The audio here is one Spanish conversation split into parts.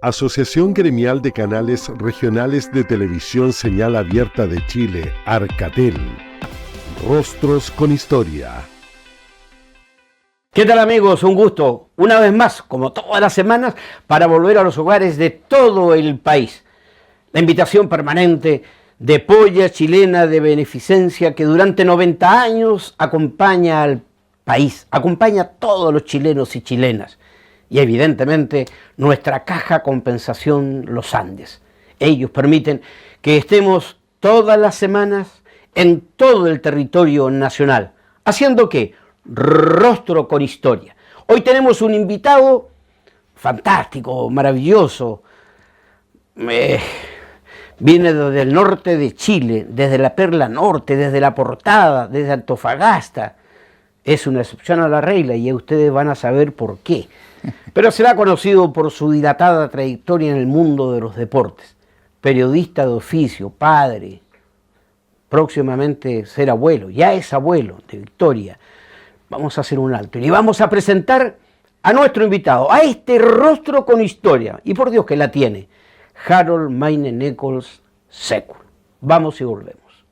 Asociación Gremial de Canales Regionales de Televisión Señal Abierta de Chile, Arcatel. Rostros con historia. ¿Qué tal, amigos? Un gusto, una vez más, como todas las semanas, para volver a los hogares de todo el país. La invitación permanente de Polla Chilena de Beneficencia, que durante 90 años acompaña al país, acompaña a todos los chilenos y chilenas. Y evidentemente nuestra caja compensación Los Andes. Ellos permiten que estemos todas las semanas en todo el territorio nacional. ¿Haciendo qué? Rostro con historia. Hoy tenemos un invitado fantástico, maravilloso. Viene desde el norte de Chile, desde la Perla Norte, desde La Portada, desde Antofagasta. Es una excepción a la regla y ustedes van a saber por qué. Pero será conocido por su dilatada trayectoria en el mundo de los deportes. Periodista de oficio, padre, próximamente ser abuelo, ya es abuelo de Victoria. Vamos a hacer un alto y vamos a presentar a nuestro invitado, a este rostro con historia, y por Dios que la tiene, Harold Mayne Nichols Sekul. Vamos y volvemos.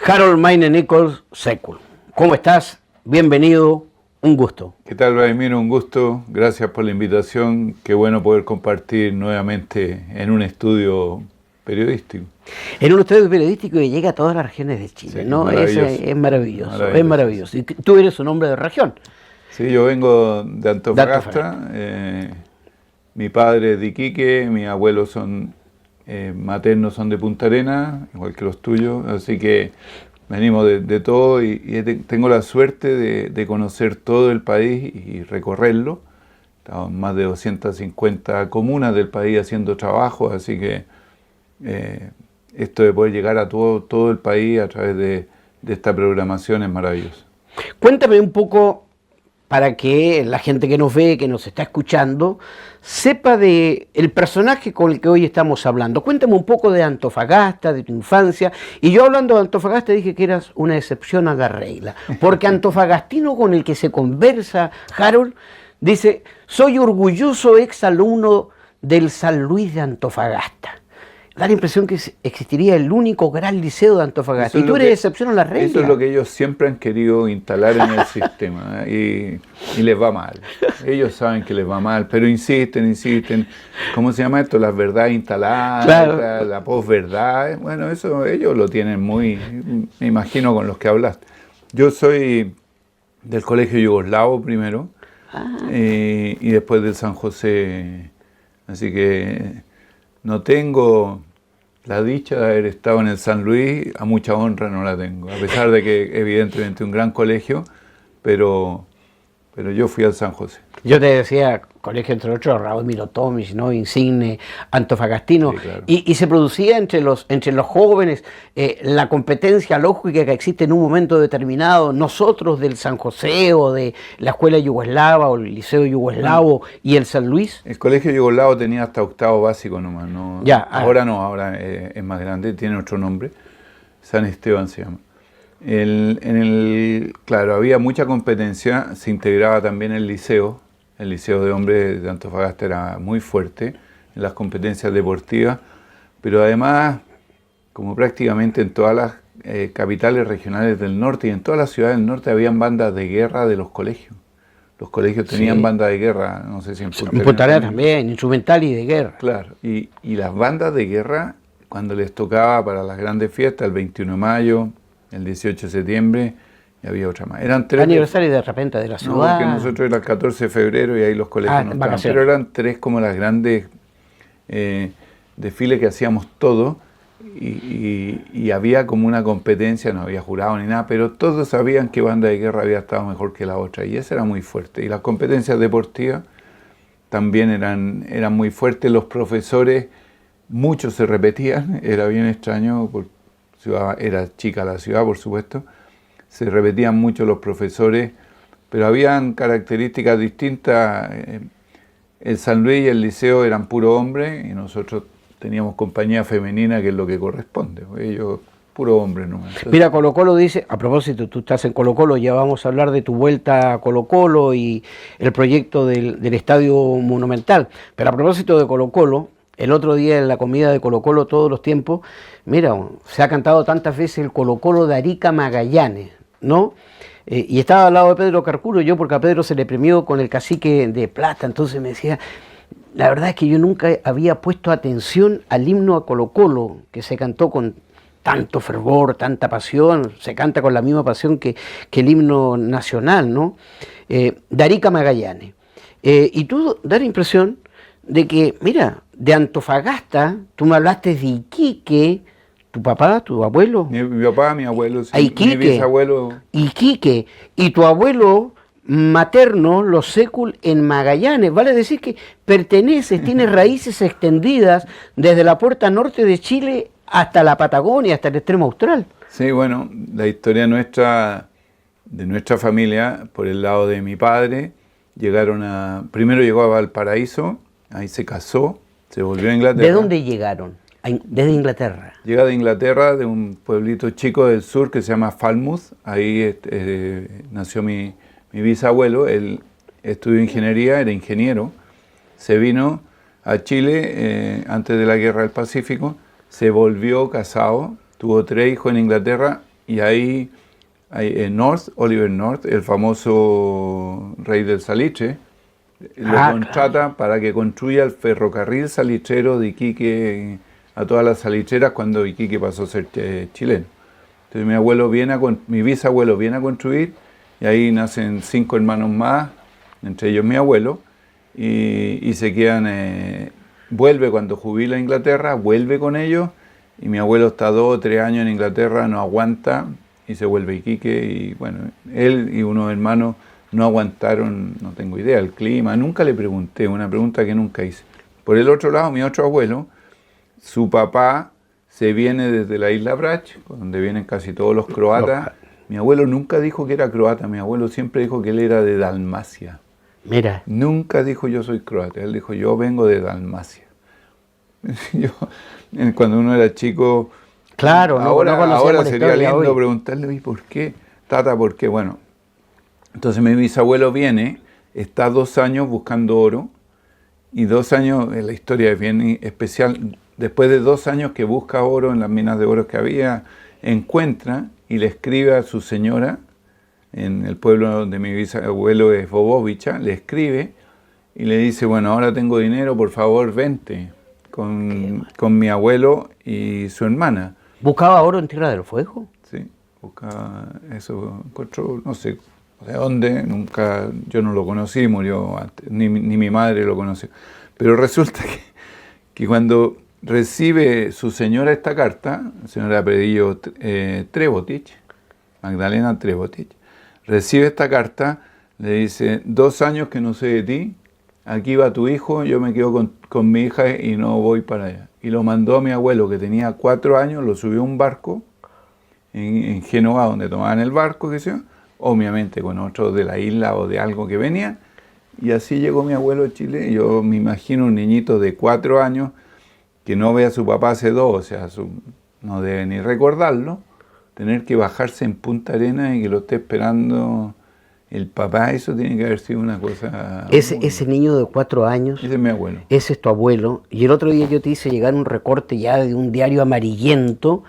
Harold Mayne Nichols Sekul, ¿cómo estás? Bienvenido. Un gusto. ¿Qué tal, Vladimir? Un gusto. Gracias por la invitación. Qué bueno poder compartir nuevamente en un estudio periodístico. En un estudio periodístico que llega a todas las regiones de Chile, sí, ¿no? Es maravilloso, es maravilloso. Y tú eres un hombre de región. Sí, yo vengo de Antofagasta. Mi padre es de Iquique, mis abuelos son maternos son de Punta Arenas, igual que los tuyos, así que venimos de todo y tengo la suerte de conocer todo el país y recorrerlo. Estamos en más de 250 comunas del país haciendo trabajo, así que esto de poder llegar a todo el país a través de esta programación es maravilloso. Cuéntame un poco, para que la gente que nos ve, que nos está escuchando, sepa de el personaje con el que hoy estamos hablando. Cuéntame un poco de Antofagasta, de tu infancia. Y yo hablando de Antofagasta dije que eras una excepción a la regla. Porque antofagastino con el que se conversa, Harold, dice, soy orgulloso exalumno del San Luis de Antofagasta. Da la impresión que existiría el único gran liceo de Antofagasta. Y tú eres excepción a la regla. Eso es lo que ellos siempre han querido instalar en el sistema. Y les va mal. Ellos saben que les va mal, pero insisten. ¿Cómo se llama esto? Las verdades instaladas, claro. La posverdad. Bueno, eso ellos lo tienen muy, me imagino, con los que hablaste. Yo soy del Colegio Yugoslavo primero, y después del San José. Así que no tengo la dicha de haber estado en el San Luis, a mucha honra no la tengo, a pesar de que evidentemente un gran colegio, pero yo fui al San José. Yo te decía, colegio entre otros, Raúl Miro Tomic, ¿no? Insigne, antofagastino, sí, claro. y se producía entre los jóvenes la competencia lógica que existe en un momento determinado, nosotros del San José o de la escuela yugoslava o el liceo yugoslavo y el San Luis. El colegio yugoslavo tenía hasta octavo básico nomás, ¿no? Ya, ahora no, ahora es más grande, tiene otro nombre, San Esteban se llama. Claro, había mucha competencia, se integraba también el liceo de hombres de Antofagasta era muy fuerte en las competencias deportivas, pero además, como prácticamente en todas las capitales regionales del norte y en todas las ciudades del norte habían bandas de guerra de los colegios. Los colegios tenían bandas de guerra, no sé si en Punta Arenas también, instrumental y de guerra. Claro, y las bandas de guerra, cuando les tocaba para las grandes fiestas, el 21 de mayo, el 18 de septiembre, y había otra más. Eran tres. Aniversario de repente de la ciudad. No, porque nosotros era el 14 de febrero y ahí los colegios no estaban. Pero eran tres como las grandes desfiles que hacíamos todos y había como una competencia, no había jurado ni nada, pero todos sabían que banda de guerra había estado mejor que la otra y esa era muy fuerte. Y las competencias deportivas también eran muy fuertes. Los profesores, muchos se repetían, era bien extraño porque era chica la ciudad, por supuesto, se repetían mucho los profesores, pero habían características distintas. El San Luis y el liceo eran puro hombres y nosotros teníamos compañía femenina, que es lo que corresponde. Ellos, puro hombre nomás. Mira, Colo Colo dice, a propósito, tú estás en Colo Colo, ya vamos a hablar de tu vuelta a Colo Colo y el proyecto del Estadio Monumental, pero a propósito de Colo Colo, El otro día en la comida de Colo Colo todos los tiempos, mira, se ha cantado tantas veces el Colo Colo de Arica Magallanes, ¿no? Y estaba al lado de Pedro Carcuro, yo porque a Pedro se le premió con el cacique de plata, entonces me decía, la verdad es que yo nunca había puesto atención al himno a Colo Colo, que se cantó con tanto fervor, tanta pasión, se canta con la misma pasión que el himno nacional, ¿no? De Arica Magallanes. Y tú da la impresión de que, mira, de Antofagasta, tú me hablaste de Iquique, tu papá, tu abuelo. Mi papá, mi abuelo, sí, Iquique, mi bisabuelo. Iquique, y tu abuelo materno, los sécul en Magallanes, vale decir que perteneces, tienes raíces extendidas desde la puerta norte de Chile hasta la Patagonia, hasta el extremo austral. Sí, bueno, la historia nuestra, de nuestra familia, por el lado de mi padre, primero llegó a Valparaíso, ahí se casó, se volvió a Inglaterra. ¿De dónde llegaron? Desde Inglaterra. Llega de Inglaterra, de un pueblito chico del sur que se llama Falmouth, ahí nació mi bisabuelo, él estudió ingeniería, era ingeniero, se vino a Chile antes de la Guerra del Pacífico, se volvió casado, tuvo 3 hijos en Inglaterra y ahí Oliver North, el famoso rey del salitre, lo contrata para que construya el ferrocarril salitrero de Iquique a todas las salitreras cuando Iquique pasó a ser chileno. Entonces mi bisabuelo viene a construir y ahí nacen 5 hermanos más, entre ellos mi abuelo, y se quedan, vuelve cuando jubila a Inglaterra, vuelve con ellos, y mi abuelo está 2 o 3 años en Inglaterra, no aguanta, y se vuelve a Iquique, y bueno, él y unos hermanos no aguantaron, no tengo idea, el clima, nunca le pregunté, una pregunta que nunca hice. Por el otro lado, mi otro abuelo, su papá se viene desde la isla Brach, donde vienen casi todos los croatas. Mi abuelo nunca dijo que era croata, mi abuelo siempre dijo que él era de Dalmacia. Mira. Nunca dijo yo soy croata, él dijo yo vengo de Dalmacia. Cuando uno era chico, claro, ahora sería lindo preguntarle, ¿y por qué? Tata, ¿por qué? Bueno, entonces mi bisabuelo viene, está 2 años buscando oro, y 2 años, la historia es bien especial, después de 2 años que busca oro en las minas de oro que había, encuentra y le escribe a su señora, en el pueblo donde mi bisabuelo es Bobovicha, le escribe y le dice, bueno, ahora tengo dinero, por favor, vente con mi abuelo y su hermana. ¿Buscaba oro en Tierra del Fuego? Sí, buscaba eso, encontró, no sé de dónde, nunca, yo no lo conocí, murió antes, ni mi madre lo conoció. Pero resulta que cuando recibe su señora esta carta, señora apellido Trebotich, Magdalena Trebotich, recibe esta carta, le dice, 2 años que no sé de ti, aquí va tu hijo, yo me quedo con mi hija y no voy para allá. Y lo mandó a mi abuelo, que tenía 4 años, lo subió a un barco en Génova, donde tomaban el barco, qué sé yo, obviamente con otros de la isla o de algo que venía, y así llegó mi abuelo a Chile. Yo me imagino un niñito de 4 años que no ve a su papá hace 2, o sea, no debe ni recordarlo, tener que bajarse en Punta Arenas y que lo esté esperando el papá, eso tiene que haber sido una cosa... Ese niño de 4 años... Ese es mi abuelo. Ese es tu abuelo. Y el otro día yo te hice llegar un recorte ya de un diario amarillento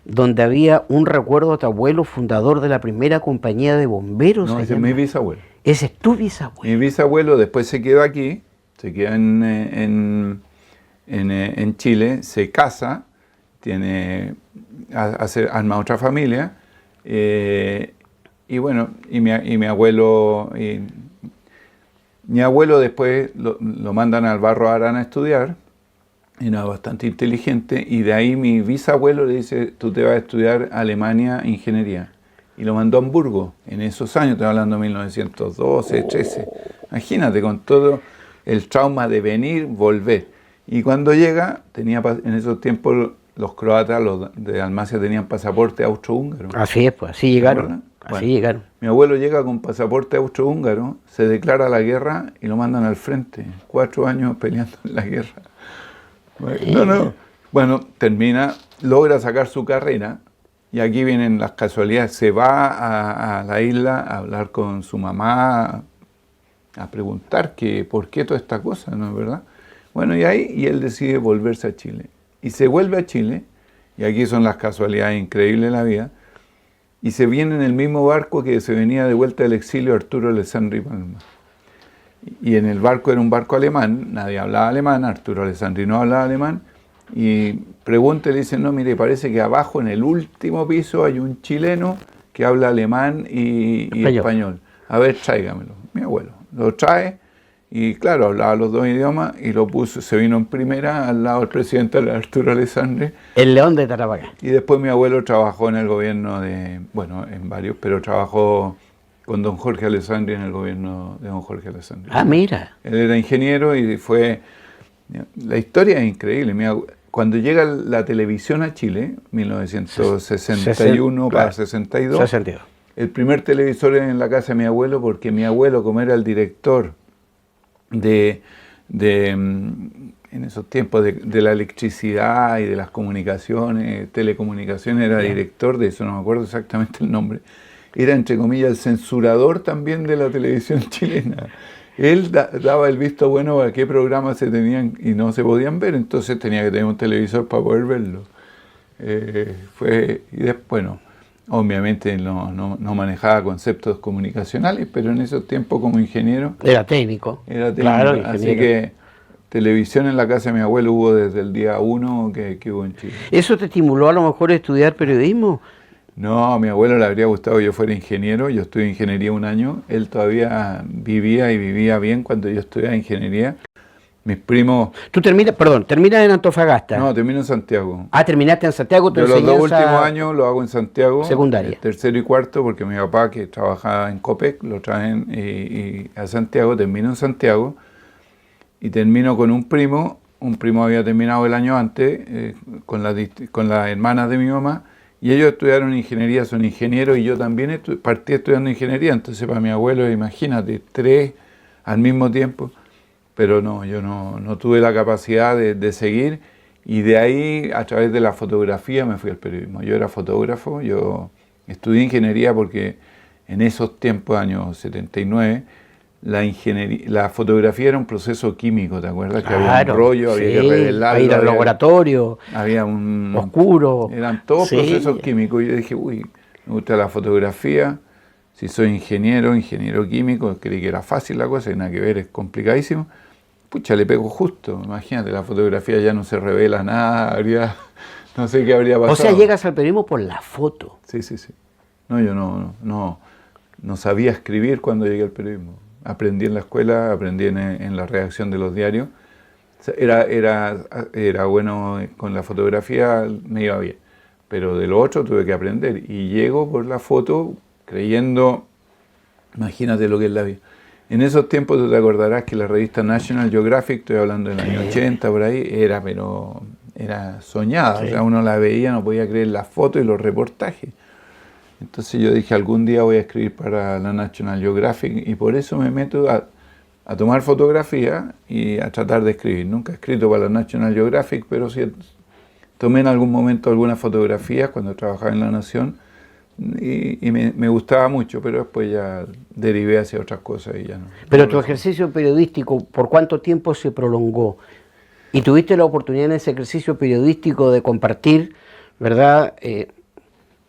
donde había un recuerdo a tu abuelo, fundador de la primera compañía de bomberos. No, ese es mi bisabuelo. Ese es tu bisabuelo. Mi bisabuelo después se queda aquí, se queda en Chile, se casa, arma otra familia, y bueno, mi abuelo después lo mandan al Barro Arana a estudiar, y era bastante inteligente, y de ahí mi bisabuelo le dice, tú te vas a estudiar Alemania ingeniería, y lo mandó a Hamburgo en esos años, estoy hablando de 1912, 13, imagínate, con todo el trauma de venir, volver, y cuando llega, en esos tiempos los croatas, los de Dalmacia tenían pasaporte austrohúngaro. Así es, pues, así llegaron. Llegaron. Mi abuelo llega con pasaporte austrohúngaro, se declara la guerra y lo mandan al frente. 4 años peleando en la guerra. Bueno, logra sacar su carrera y aquí vienen las casualidades. Se va a la isla a hablar con su mamá, a preguntar por qué toda esta cosa, ¿no es verdad? Bueno, y él decide volverse a Chile. Y se vuelve a Chile, y aquí son las casualidades increíbles de la vida, y se viene en el mismo barco que se venía de vuelta del exilio Arturo Alessandri Palma. Y en el barco era un barco alemán, nadie hablaba alemán, Arturo Alessandri no hablaba alemán, y pregunta y le dicen, no, mire, parece que abajo en el último piso hay un chileno que habla alemán y español. A ver, tráigamelo. Mi abuelo lo trae, y claro, hablaba los dos idiomas, y lo puso, se vino en primera al lado del presidente Arturo Alessandri. El León de Tarapacá. Y después mi abuelo trabajó en el gobierno bueno, en varios, pero trabajó con don Jorge Alessandri en el gobierno de don Jorge Alessandri. Ah, mira. Él era ingeniero y fue... La historia es increíble. Cuando llega la televisión a Chile, 1961 para 62, 62, el primer televisor era en la casa de mi abuelo, porque mi abuelo, como era el director en esos tiempos de la electricidad y de las comunicaciones, telecomunicaciones, era director de eso, no me acuerdo exactamente el nombre, era entre comillas el censurador también de la televisión chilena. Él daba el visto bueno a qué programas se tenían y no se podían ver, entonces tenía que tener un televisor para poder verlo. Y después, bueno, obviamente no manejaba conceptos comunicacionales, pero en esos tiempos como ingeniero... Era técnico. Claro, así que televisión en la casa de mi abuelo hubo desde el día 1 que hubo en Chile. ¿Eso te estimuló a lo mejor a estudiar periodismo? No, a mi abuelo le habría gustado que yo fuera ingeniero. Yo estudié ingeniería un año. Él todavía vivía bien cuando yo estudiaba ingeniería. Mis primos... ¿Tú terminas en Antofagasta? No, termino en Santiago. Ah, terminaste en Santiago. Yo los 2 últimos años lo hago en Santiago. Secundaria. Tercero y cuarto, porque mi papá, que trabajaba en Copec, lo traen y a Santiago. Termino en Santiago y termino con un primo. Un primo había terminado el año antes con las hermanas de mi mamá. Y ellos estudiaron ingeniería, son ingenieros, y yo también partí estudiando ingeniería. Entonces para mi abuelo, imagínate, 3 al mismo tiempo. Pero no, yo no tuve la capacidad de seguir, y de ahí, a través de la fotografía, me fui al periodismo. Yo era fotógrafo, yo estudié ingeniería porque en esos tiempos, años 79, la fotografía era un proceso químico, ¿te acuerdas? Que había un rollo, sí, había que revelarlo. Ir al laboratorio, había un... oscuro. Eran todos procesos químicos. Y yo dije, uy, me gusta la fotografía. Si soy ingeniero químico, creí que era fácil la cosa, y nada que ver, es complicadísimo. Pucha, le pego justo. Imagínate, la fotografía ya no se revela nada, no sé qué habría pasado. O sea, llegas al periodismo por la foto. Sí. No, yo no sabía escribir cuando llegué al periodismo. Aprendí en la escuela, aprendí en la redacción de los diarios. Era bueno con la fotografía, me iba bien. Pero de lo otro tuve que aprender. Y llego por la foto creyendo, imagínate lo que es la vida. En esos tiempos tú te acordarás que la revista National Geographic, estoy hablando del año 80 por ahí, era soñada. Sí. O sea, uno la veía, no podía creer las fotos y los reportajes. Entonces yo dije, algún día voy a escribir para la National Geographic, y por eso me meto a tomar fotografía y a tratar de escribir. Nunca he escrito para la National Geographic, pero sí tomé en algún momento algunas fotografías cuando trabajaba en La Nación, y me gustaba mucho, pero después ya derivé hacia otras cosas y ya no. Pero tu ejercicio periodístico, ¿por cuánto tiempo se prolongó? Y tuviste la oportunidad en ese ejercicio periodístico de compartir, ¿verdad?,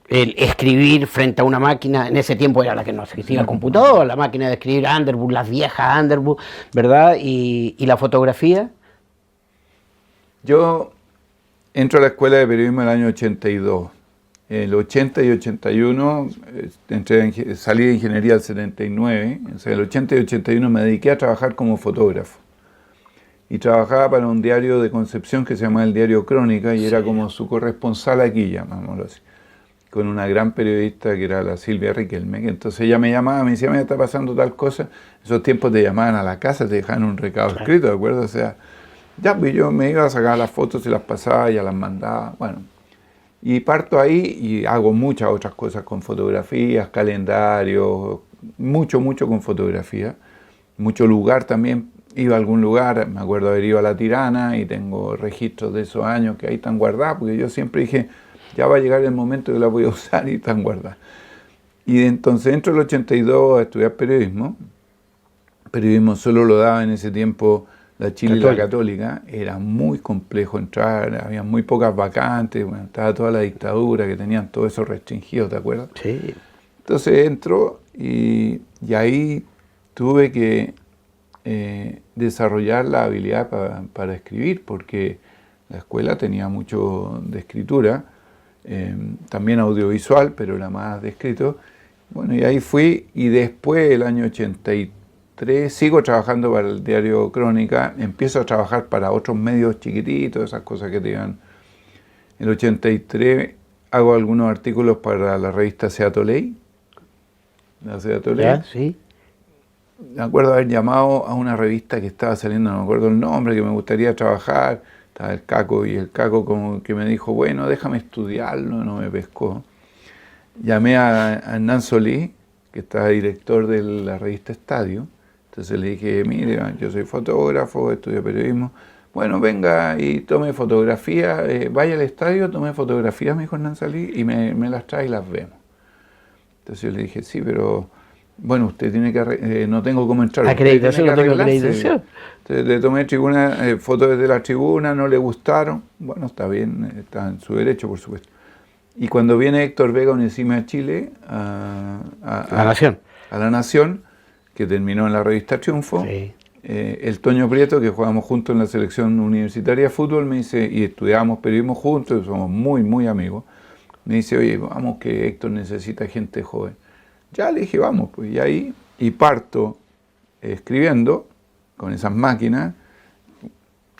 el escribir frente a una máquina. En ese tiempo era la que no existía el computador, la máquina de escribir Underwood, las viejas Underwood, ¿verdad? Y la fotografía. Yo entro a la escuela de periodismo en el año 82. El 80 y 81 salí de ingeniería al 79. O sea, el 80 y 81 me dediqué a trabajar como fotógrafo. Y trabajaba para un diario de Concepción que se llamaba el Diario Crónica, y era como su corresponsal aquí, llamámoslo así, con una gran periodista que era la Silvia Riquelme. Entonces ella me llamaba, me decía, me está pasando tal cosa. En esos tiempos te llamaban a la casa, te dejaban un recado escrito, ¿de acuerdo? O sea, ya, pues yo me iba a sacar las fotos y las pasaba, ya las mandaba, bueno. Y parto ahí y hago muchas otras cosas con fotografías, calendarios, mucho con fotografía. Mucho lugar también, iba a algún lugar, me acuerdo haber ido a La Tirana y tengo registros de esos años que ahí están guardados, porque yo siempre dije, ya va a llegar el momento que la voy a usar, y están guardadas. Y entonces entro el 82 a estudiar periodismo. Periodismo solo lo daba en ese tiempo la Chile y la Católica, era muy complejo entrar, había muy pocas vacantes, bueno, estaba toda la dictadura que tenían todo eso restringido, ¿te acuerdas? Sí. Entonces entro y ahí tuve que desarrollar la habilidad para escribir, porque la escuela tenía mucho de escritura, también audiovisual, pero era más de escrito. Bueno, y ahí fui, y después, el año 83, sigo trabajando para el diario Crónica, empiezo a trabajar para otros medios chiquititos, esas cosas que te iban. En el 83 hago algunos artículos para la revista Seatoley. La Seatoley. ¿Ya? Sí. Me acuerdo haber llamado a una revista que estaba saliendo, no me acuerdo el nombre, que me gustaría trabajar. Estaba el Caco, y el Caco como que me dijo, bueno, déjame estudiarlo, no me pescó. Llamé a Hernán Solís, que está director de la revista Estadio. Entonces le dije, mire, yo soy fotógrafo, estudio periodismo. Bueno, venga y tome fotografías, vaya al estadio, tome fotografías, me dijo Hernán Solís, y me las trae y las vemos. Entonces yo le dije, sí, pero bueno, usted tiene que, no tengo cómo entrar. Acreditación, no tengo acreditación. Entonces le tomé fotos desde la tribuna, no le gustaron. Bueno, está bien, está en su derecho, por supuesto. Y cuando viene Héctor Vega Onesime a Chile, a La Nación, que terminó en la revista Triunfo, Sí. El Toño Prieto, que jugamos juntos en la selección universitaria de fútbol, me dice, y estudiábamos periodismo juntos, somos muy, muy amigos, me dice, oye, vamos que Héctor necesita gente joven. Ya le dije, vamos, pues, y ahí, y parto escribiendo con esas máquinas,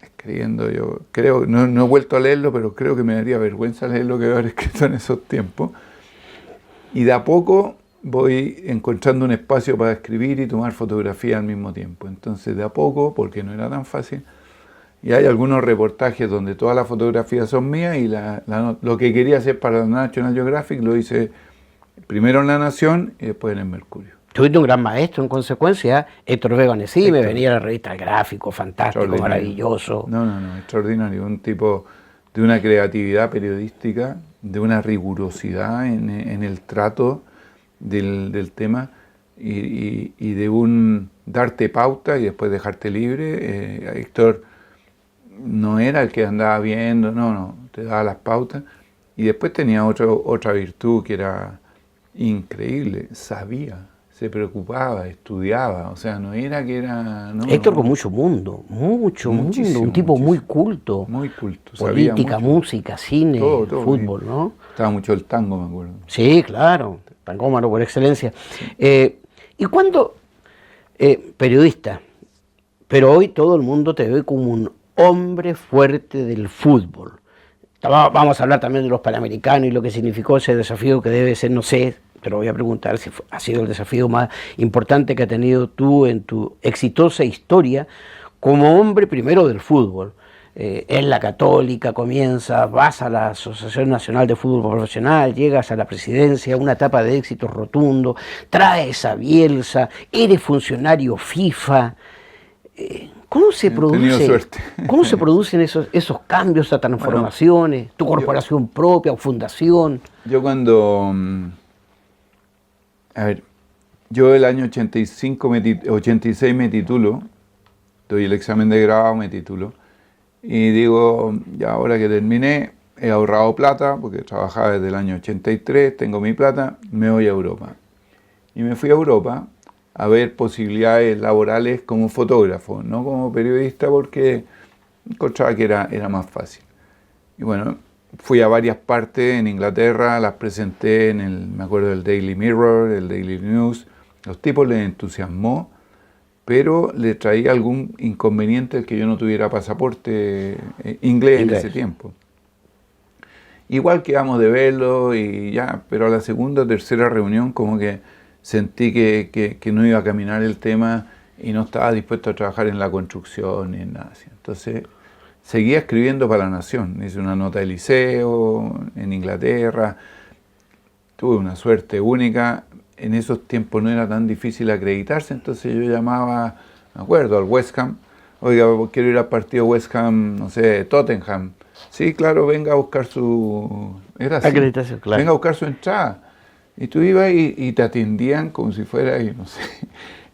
escribiendo, yo creo, no he vuelto a leerlo, pero creo que me daría vergüenza leer lo que haber escrito en esos tiempos. Y de a poco voy encontrando un espacio para escribir y tomar fotografía al mismo tiempo. Entonces, de a poco, porque no era tan fácil, y hay algunos reportajes donde todas las fotografías son mías, y lo que quería hacer para la National Geographic lo hice primero en La Nación y después en el Mercurio. Tuviste un gran maestro, en consecuencia, Héctor Vega Onesime, venía a la revista El Gráfico, fantástico, maravilloso. No, extraordinario, un tipo de una creatividad periodística, de una rigurosidad en el trato del tema, y de un darte pauta y después dejarte libre. Héctor no era el que andaba viendo, no, te daba las pautas, y después tenía otra virtud que era increíble, sabía, se preocupaba, estudiaba, o sea, no era que era... No, Héctor con mucho mundo, un tipo muy culto. Muy culto. Política, música, cine, todo, fútbol, ¿no? Estaba mucho el tango, me acuerdo. Sí, claro, tangómano por excelencia. Sí. ¿Y cuándo, periodista, pero hoy todo el mundo te ve como un hombre fuerte del fútbol? Vamos a hablar también de los Panamericanos y lo que significó ese desafío, que debe ser, no sé, te lo voy a preguntar, si ha sido el desafío más importante que has tenido tú en tu exitosa historia como hombre primero del fútbol. En la Católica comienzas, vas a la Asociación Nacional de Fútbol Profesional, llegas a la presidencia, una etapa de éxito rotundo, traes a Bielsa, eres funcionario FIFA. ¿Cómo se producen esos cambios, esas transformaciones? Bueno, ¿tu corporación propia o fundación? Yo cuando... yo el año 86 me titulo, doy el examen de grado, me titulo, y digo, ya ahora que terminé, he ahorrado plata, porque trabajaba desde el año 83, tengo mi plata, me voy a Europa. Y me fui a Europa a ver posibilidades laborales como fotógrafo, no como periodista, porque encontraba que era más fácil. Y bueno, fui a varias partes en Inglaterra, las presenté me acuerdo del Daily Mirror, el Daily News. Los tipos les entusiasmó, pero le traía algún inconveniente el que yo no tuviera pasaporte inglés en ese tiempo. Igual quedamos de verlo y ya, pero a la segunda o tercera reunión como que sentí que no iba a caminar el tema y no estaba dispuesto a trabajar en la construcción ni en nada así. Entonces seguía escribiendo para La Nación, hice una nota de liceo en Inglaterra, tuve una suerte única, en esos tiempos no era tan difícil acreditarse, entonces yo llamaba, me acuerdo, al West Ham, oiga, quiero ir al partido West Ham, no sé, Tottenham, sí, claro, venga a buscar su... Era así, acreditación, claro. Venga a buscar su entrada. Y tú ibas y te atendían como si fuera, no sé,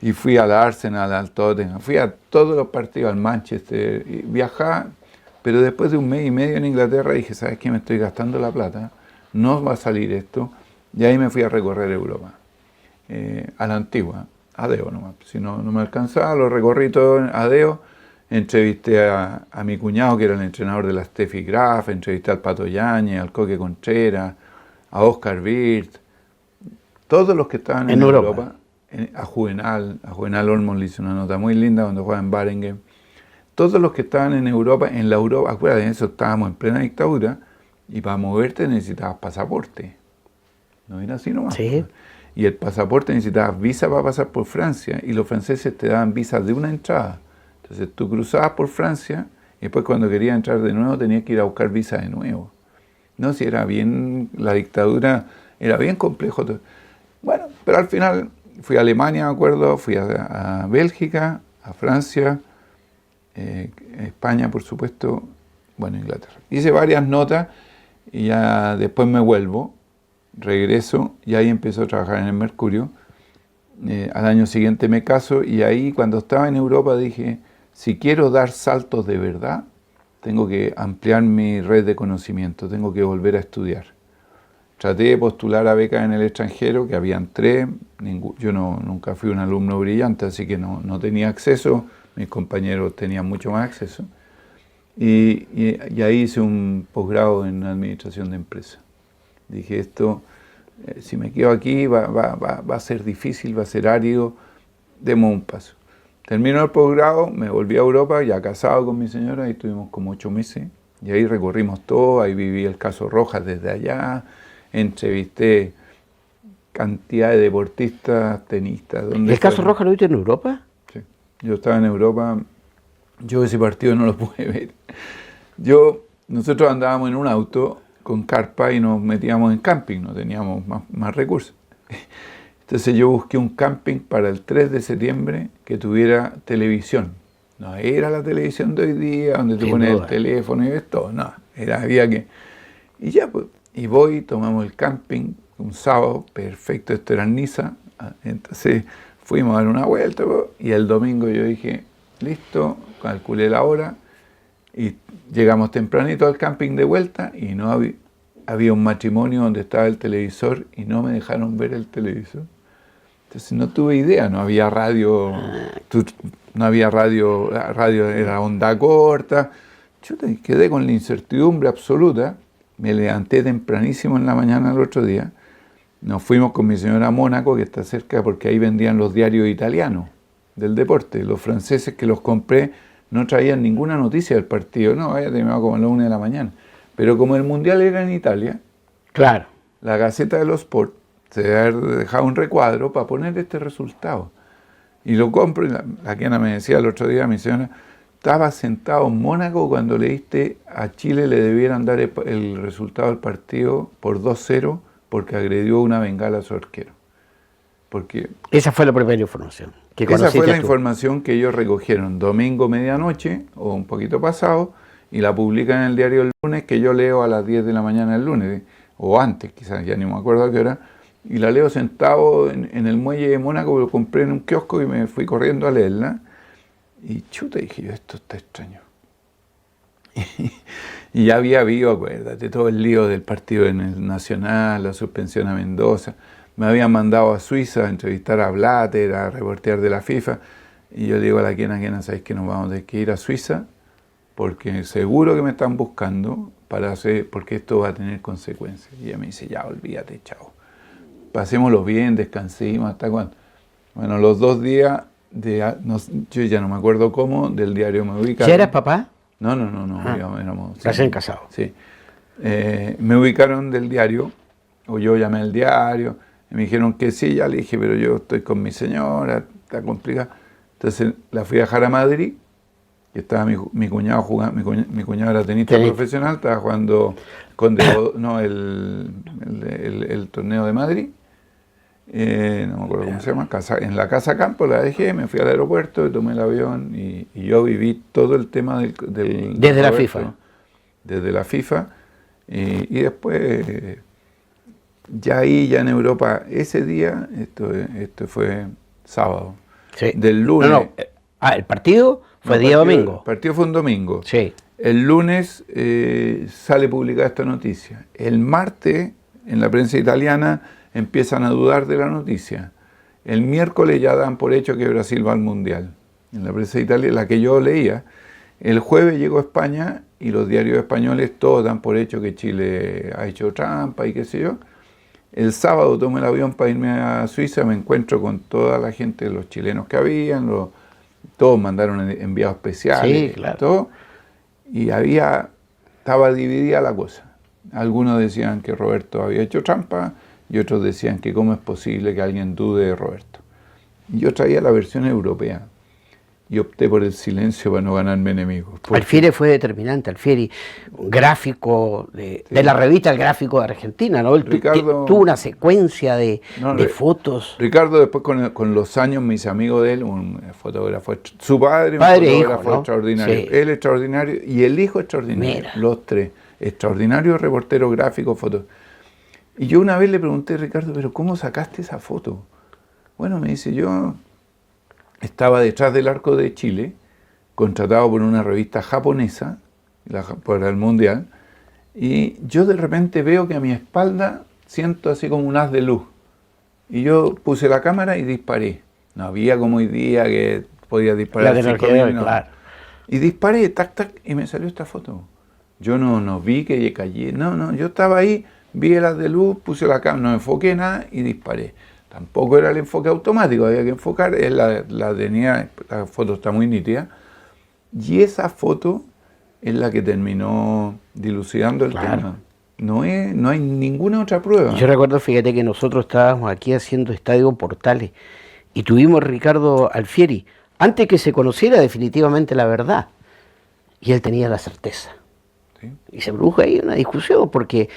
Y fui al Arsenal, al Tottenham, fui a todos los partidos, al Manchester, y viajaba, pero después de un mes y medio en Inglaterra dije, ¿sabes qué? Me estoy gastando la plata, no va a salir esto, y ahí me fui a recorrer Europa, a la antigua, a Deo nomás, si no me alcanzaba, lo recorrí todo a Deo, entrevisté a mi cuñado, que era el entrenador de la Steffi Graf, entrevisté al Pato Yáñez, al Coque Contreras, a Oscar Wirth, todos los que estaban en Europa, a Juvenal Olmo le hice una nota muy linda cuando jugaba en Baringen. Todos los que estaban en Europa, acuérdate, en eso estábamos en plena dictadura, y para moverte necesitabas pasaporte. No era así nomás. Sí. Y el pasaporte necesitabas visa para pasar por Francia, y los franceses te daban visa de una entrada. Entonces tú cruzabas por Francia, y después cuando querías entrar de nuevo tenías que ir a buscar visa de nuevo. No, si era bien, la dictadura era bien complejo. Bueno, pero al final fui a Alemania, me acuerdo, fui a Bélgica, a Francia, España, por supuesto, bueno, Inglaterra. Hice varias notas y ya después me vuelvo, regreso y ahí empiezo a trabajar en el Mercurio. Al año siguiente me caso y ahí cuando estaba en Europa dije, si quiero dar saltos de verdad, tengo que ampliar mi red de conocimiento, tengo que volver a estudiar. Traté de postular a becas en el extranjero, que habían 3, yo nunca fui un alumno brillante, así que no tenía acceso, mis compañeros tenían mucho más acceso. Y ahí hice un posgrado en administración de empresas. Dije, esto, si me quedo aquí va a ser difícil, va a ser árido, demos un paso. Terminó el posgrado, me volví a Europa, ya casado con mi señora, y estuvimos como 8 meses, y ahí recorrimos todo, ahí viví el caso Rojas desde allá, entrevisté cantidad de deportistas, tenistas. ¿El caso Rojas lo viste en Europa? Sí, yo estaba en Europa, yo ese partido no lo pude ver. Nosotros andábamos en un auto con carpa y nos metíamos en camping, no teníamos más recursos. Entonces yo busqué un camping para el 3 de septiembre que tuviera televisión. No era la televisión de hoy día, donde te pones el teléfono y ves todo, no, había que... Y ya, pues, y voy, tomamos el camping, un sábado, perfecto, esto era en Niza, entonces fuimos a dar una vuelta, y el domingo yo dije, listo, calculé la hora, y llegamos tempranito al camping de vuelta, y no había un matrimonio donde estaba el televisor, y no me dejaron ver el televisor. Entonces no tuve idea, no había radio, la radio era onda corta, yo quedé con la incertidumbre absoluta. Me levanté tempranísimo en la mañana del otro día, nos fuimos con mi señora a Mónaco, que está cerca, porque ahí vendían los diarios italianos del deporte. Los franceses que los compré no traían ninguna noticia del partido, no, ya terminaba como a las 1 de la mañana. Pero como el Mundial era en Italia, claro, la Gaceta de los Sport se dejaba un recuadro para poner este resultado. Y lo compro, y la Kiana me decía el otro día, mi señora, estaba sentado en Mónaco cuando leíste a Chile le debieran dar el resultado del partido por 2-0 porque agredió una bengala a su arquero. Porque esa fue la primera información que esa fue la tú. información que ellos recogieron domingo medianoche o un poquito pasado y la publican en el diario el lunes, que yo leo a las 10 de la mañana el lunes, o antes, quizás ya ni me acuerdo a qué hora, y la leo sentado en el muelle de Mónaco, lo compré en un kiosco y me fui corriendo a leerla. Y chuta, dije yo, esto está extraño. Y ya había habido, acuérdate, todo el lío del partido en el Nacional, la suspensión a Mendoza. Me habían mandado a Suiza a entrevistar a Blatter, a reportear de la FIFA. Y yo le digo a la Kiana, ¿sabes que nos vamos a tener que ir a Suiza? Porque seguro que me están buscando porque esto va a tener consecuencias. Y ella me dice, ya, olvídate, chao. Pasémoslo bien, descansemos, ¿hasta cuándo? Bueno, los 2 días... yo ya no me acuerdo cómo, del diario me ubicaron. ¿Ya eras papá? No, éramos... Recién casado. Sí. Me ubicaron del diario, o yo llamé al diario, y me dijeron que sí, ya le dije, pero yo estoy con mi señora, está complicado. Entonces la fui a dejar a Madrid, y estaba mi cuñado jugando, mi cuñado era tenista profesional, estaba jugando el torneo de Madrid. No me acuerdo cómo se llama, en la Casa Campo la dejé, me fui al aeropuerto, tomé el avión y yo viví todo el tema desde la FIFA. Desde la FIFA y después ya en Europa, ese día, esto fue sábado. Sí. Del lunes. El partido fue día domingo. El partido fue un domingo. Sí. El lunes sale publicada esta noticia. El martes, en la prensa italiana, empiezan a dudar de la noticia. El miércoles ya dan por hecho que Brasil va al Mundial. En la prensa italiana, la que yo leía. El jueves llegó a España y los diarios españoles todos dan por hecho que Chile ha hecho trampa y qué sé yo. El sábado tomo el avión para irme a Suiza, me encuentro con toda la gente, los chilenos que habían, todos mandaron enviados especiales, sí, claro. todo, y estaba dividida la cosa. Algunos decían que Roberto había hecho trampa y otros decían que cómo es posible que alguien dude de Roberto. Yo traía la versión europea y opté por el silencio para no ganarme enemigos. Alfieri fue determinante, Alfieri, un gráfico de la revista El Gráfico de Argentina, ¿no? Él tuvo una secuencia de fotos. Ricardo, después con los años, mis amigos de él, un fotógrafo, su padre un fotógrafo, hijo, ¿no? extraordinario, Sí. Él extraordinario y el hijo extraordinario, Mira. Los tres, extraordinarios reporteros gráficos, fotos. Y yo una vez le pregunté a Ricardo, ¿pero cómo sacaste esa foto? Bueno, me dice, yo estaba detrás del Arco de Chile, contratado por una revista japonesa, para el Mundial, y yo de repente veo que a mi espalda siento así como un haz de luz. Y yo puse la cámara y disparé. No había como hoy día que podía disparar 5 minutos. Claro. Y disparé, tac, tac, y me salió esta foto. Yo no vi que caí, no, yo estaba ahí, vi el haz de luz, puse la cámara, no enfoqué nada y disparé. Tampoco era el enfoque automático, había que enfocar, la foto está muy nítida, y esa foto es la que terminó dilucidando el tema. No hay ninguna otra prueba. Yo recuerdo, fíjate que nosotros estábamos aquí haciendo Estadio Portales y tuvimos a Ricardo Alfieri, antes que se conociera definitivamente la verdad, y él tenía la certeza. ¿Sí? Y se produjo ahí una discusión, porque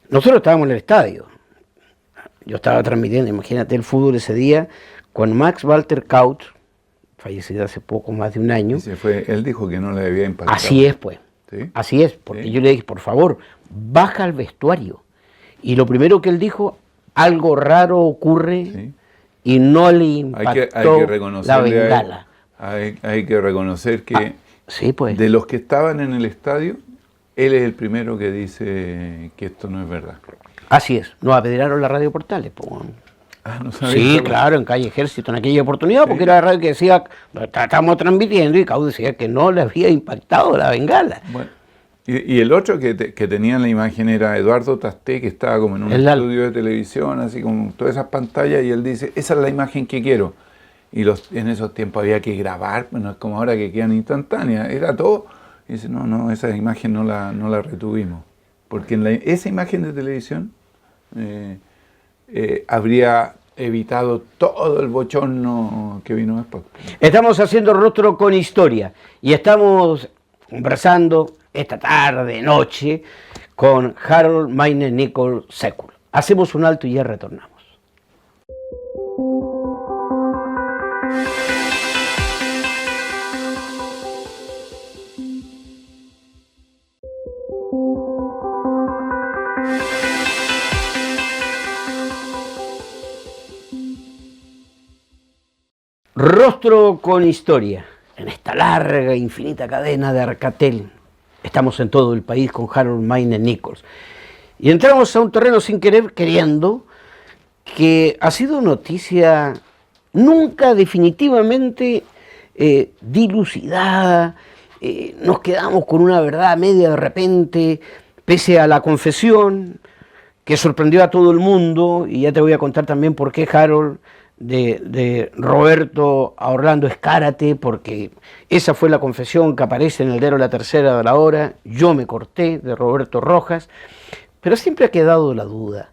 nosotros estábamos en el estadio. Yo estaba transmitiendo, imagínate, el fútbol ese día con Max Walter Kaut, fallecido hace poco, más de un año. Él dijo que no le había impactado. Así es, pues. ¿Sí? Así es, porque ¿Sí? yo le dije, por favor, baja al vestuario. Y lo primero que él dijo, algo raro ocurre, ¿sí? Y no le impactó la bengala. Hay que reconocer que sí, pues. De los que estaban en el estadio, él es el primero que dice que esto no es verdad. Así es, nos apedrearon la radio Portales. No sabía. Sí, claro, en Calle Ejército en aquella oportunidad, porque era la radio que decía, estábamos transmitiendo y Cau decía que no le había impactado la bengala. Bueno, y el otro que tenía en la imagen era Eduardo Tasté, que estaba como en un estudio de televisión, así como todas esas pantallas, y él dice, esa es la imagen que quiero. Y en esos tiempos había que grabar, no es como ahora que quedan instantáneas, era todo. Y dice, no, esa imagen no la retuvimos. Porque en esa imagen de televisión habría evitado todo el bochorno que vino después. Estamos haciendo Rostro con Historia y estamos conversando esta tarde, noche, con Harold Mayne Nichols Secul. Hacemos un alto y ya retornamos. Rostro con Historia, en esta larga e infinita cadena de Arcatel. Estamos en todo el país con Harold Mayne Nichols. Y entramos a un terreno sin querer, queriendo, que ha sido noticia nunca definitivamente dilucidada. Nos quedamos con una verdad media de repente, pese a la confesión que sorprendió a todo el mundo, y ya te voy a contar también por qué, Harold, de Roberto a Orlando Escárate, porque esa fue la confesión que aparece en el diario La Tercera de la Hora. Yo me corté, de Roberto Rojas, pero siempre ha quedado la duda.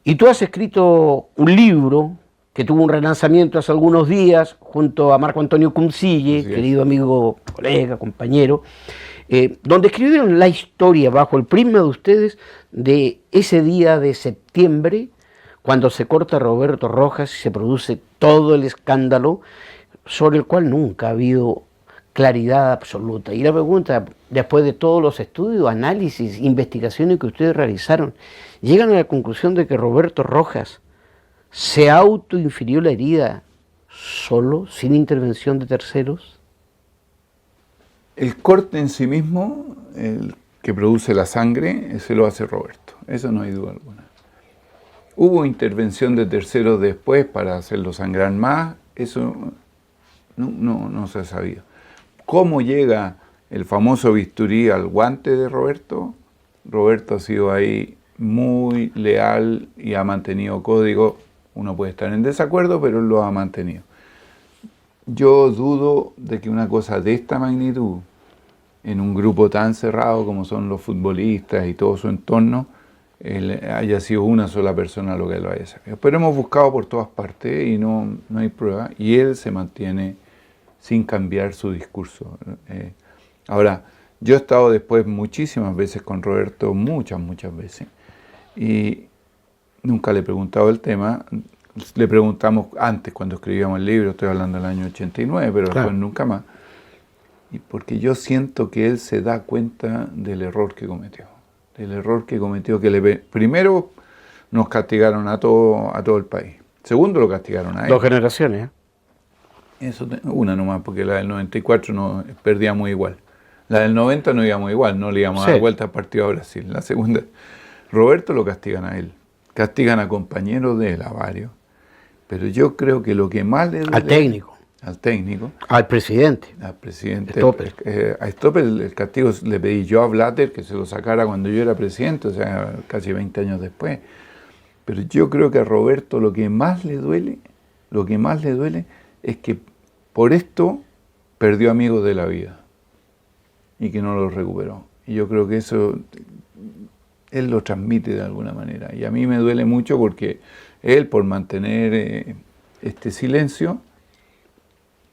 Y tú has escrito un libro que tuvo un relanzamiento hace algunos días junto a Marco Antonio Cuncille, querido amigo, colega, compañero, donde escribieron la historia bajo el prisma de ustedes de ese día de septiembre, cuando se corta Roberto Rojas y se produce todo el escándalo sobre el cual nunca ha habido claridad absoluta. Y la pregunta, después de todos los estudios, análisis, investigaciones que ustedes realizaron, llegan a la conclusión de que Roberto Rojas se autoinfirió la herida solo, sin intervención de terceros? El corte en sí mismo, el que produce la sangre, se lo hace Roberto, eso no hay duda alguna. Hubo intervención de terceros después para hacerlo sangrar más, eso no se ha sabido. ¿Cómo llega el famoso bisturí al guante de Roberto? Roberto ha sido ahí muy leal y ha mantenido código. Uno puede estar en desacuerdo, pero él lo ha mantenido. Yo dudo de que una cosa de esta magnitud, en un grupo tan cerrado como son los futbolistas y todo su entorno, haya sido una sola persona lo que lo haya sacado. Pero hemos buscado por todas partes y no hay prueba. Y él se mantiene sin cambiar su discurso. Ahora, yo he estado después muchísimas veces con Roberto, muchas veces, y nunca le he preguntado el tema. Le preguntamos antes, cuando escribíamos el libro, estoy hablando del año 89, pero claro, después nunca más. Y porque yo siento que él se da cuenta del error que cometió. Del error que cometió, primero nos castigaron a todo el país. Segundo, lo castigaron a él. 2 generaciones, ¿eh? Eso, una nomás, porque la del 94 no perdíamos igual. La del 90 no íbamos igual, no le íbamos a dar vuelta al partido a Brasil. La segunda, Roberto lo castigan a él. Castigan a compañeros de él, a varios. Pero yo creo que lo que más le duele... Al técnico. Al presidente. Al presidente. Stoppel. A Stoppel el castigo le pedí yo a Blatter que se lo sacara cuando yo era presidente, o sea, casi 20 años después. Pero yo creo que a Roberto lo que más le duele es que por esto perdió amigos de la vida y que no los recuperó. Y yo creo que eso él lo transmite de alguna manera. Y a mí me duele mucho porque él, por mantener este silencio,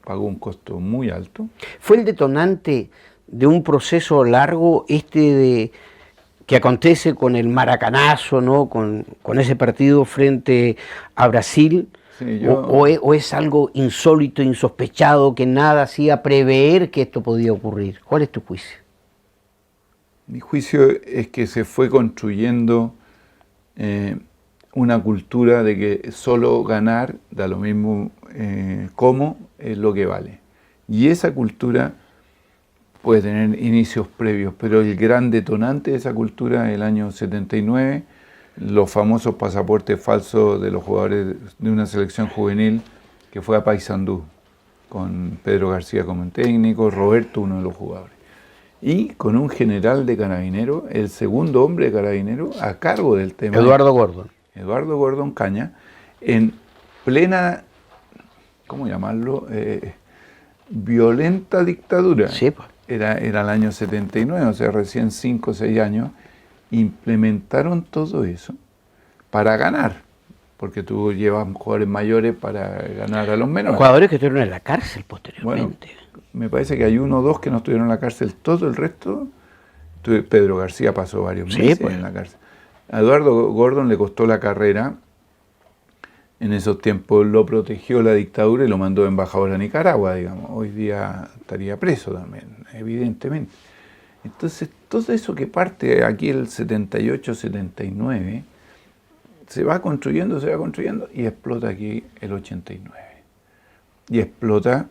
pagó un costo muy alto. ¿Fue el detonante de un proceso largo que acontece con el maracanazo, ¿no? con ese partido frente a Brasil? Sí, o es algo insólito, insospechado, que nada hacía prever que esto podía ocurrir? ¿Cuál es tu juicio? Mi juicio es que se fue construyendo una cultura de que solo ganar, da lo mismo cómo, es lo que vale. Y esa cultura puede tener inicios previos, pero el gran detonante de esa cultura es el año 79, los famosos pasaportes falsos de los jugadores de una selección juvenil que fue a Paysandú, con Pedro García como técnico, Roberto uno de los jugadores. Y con un general de Carabineros, el segundo hombre de Carabineros, a cargo del tema. Eduardo Gordon. Eduardo Gordon Caña, en plena, ¿cómo llamarlo? Violenta dictadura. Sí, pues. Era el año 79, o sea, recién 5 o 6 años, implementaron todo eso para ganar, porque tú llevas jugadores mayores para ganar a los menores. Jugadores que estuvieron en la cárcel posteriormente. Bueno, me parece que hay 1 o 2 que no estuvieron en la cárcel, todo el resto. Pedro García pasó varios meses en la cárcel. A Eduardo Gordon le costó la carrera. En esos tiempos lo protegió la dictadura y lo mandó embajador a Nicaragua, digamos. Hoy día estaría preso también, evidentemente. Entonces, todo eso que parte aquí el 78, 79, se va construyendo y explota aquí el 89. Y explota,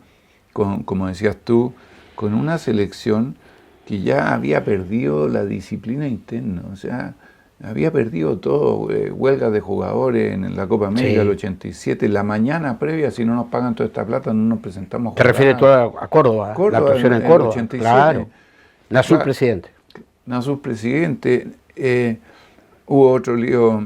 como decías tú, con una selección que ya había perdido la disciplina interna, o sea, había perdido todo, huelgas de jugadores en la Copa América del 87, la mañana previa, si no nos pagan toda esta plata, no nos presentamos a jugar. ¿Te refieres tú a Córdoba? La actuación en Córdoba. 87. Claro. Nasur presidente. Nasur presidente. Hubo otro lío,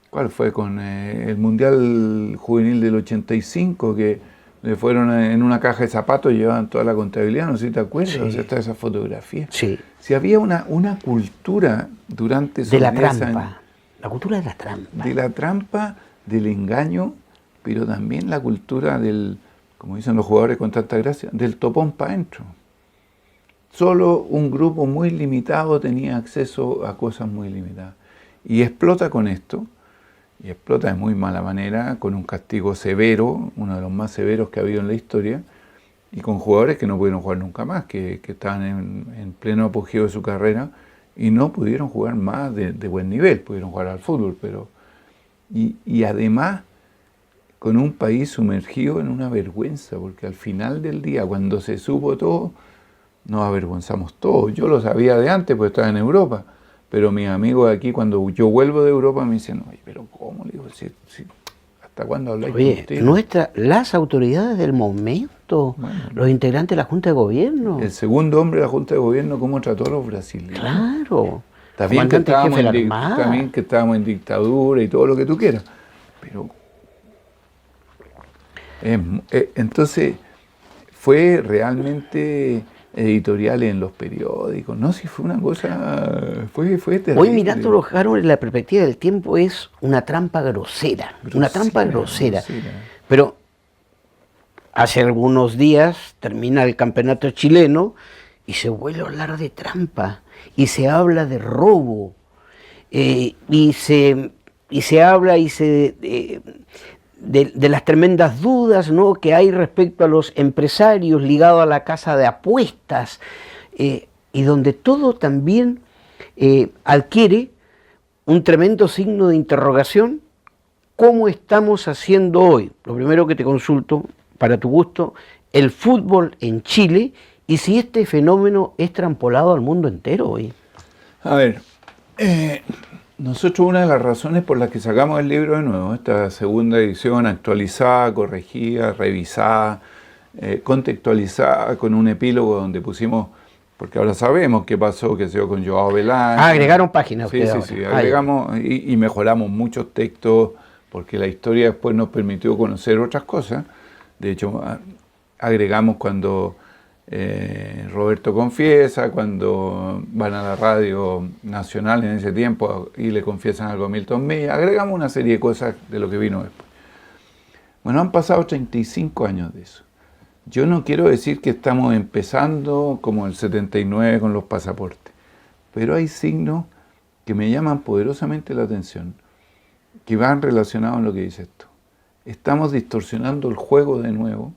¿cuál fue? Con el Mundial Juvenil del 85, que le fueron en una caja de zapatos y llevaban toda la contabilidad, no sé si te acuerdas, sí. O sea, está esa fotografía. Sí. Si había una cultura durante esos de la 10 trampa, años, la cultura de la trampa. De la trampa, del engaño, pero también la cultura del, como dicen los jugadores con tanta gracia, del topón para adentro. Solo un grupo muy limitado tenía acceso a cosas muy limitadas. Y explota con esto, y explota de muy mala manera, con un castigo severo, uno de los más severos que ha habido en la historia, y con jugadores que no pudieron jugar nunca más, que estaban en pleno apogeo de su carrera y no pudieron jugar más de buen nivel, pudieron jugar al fútbol, pero... Y además con un país sumergido en una vergüenza, porque al final del día, cuando se supo todo, nos avergonzamos todos. Yo lo sabía de antes, porque estaba en Europa, pero mis amigos de aquí, cuando yo vuelvo de Europa, me dicen, oye, pero ¿cómo? Le digo, ¿hasta cuándo habláis con usted? Las autoridades del momento, bueno, los integrantes de la Junta de Gobierno. El segundo hombre de la Junta de Gobierno, ¿cómo trató a los brasileños? Claro. También que estábamos en dictadura y todo lo que tú quieras. Pero entonces fue realmente editorial en los periódicos, no, si fue una cosa, fue terrible. Hoy mirándolo, Harold, en la perspectiva del tiempo es una trampa grosera, una trampa grosera. Pero hace algunos días termina el campeonato chileno y se vuelve a hablar de trampa, y se habla de robo, y se habla de las tremendas dudas, ¿no?, que hay respecto a los empresarios ligados a la casa de apuestas, y donde todo también adquiere un tremendo signo de interrogación. ¿Cómo estamos haciendo hoy? Lo primero que te consulto, para tu gusto, el fútbol en Chile, y si este fenómeno es traspolado al mundo entero hoy. A ver, nosotros una de las razones por las que sacamos el libro de nuevo, esta segunda edición actualizada, corregida, revisada, contextualizada, con un epílogo donde pusimos, porque ahora sabemos qué pasó, qué se dio con Joao Velange. Agregaron páginas. Sí, agregamos y mejoramos muchos textos, porque la historia después nos permitió conocer otras cosas. De hecho, agregamos cuando Roberto confiesa, cuando van a la radio nacional en ese tiempo y le confiesan algo a Milton Mella, agregamos una serie de cosas de lo que vino después. Bueno, han pasado 35 años de eso. Yo no quiero decir que estamos empezando como el 79 con los pasaportes, pero hay signos que me llaman poderosamente la atención, que van relacionados en lo que dice esto. Estamos distorsionando el juego de nuevo,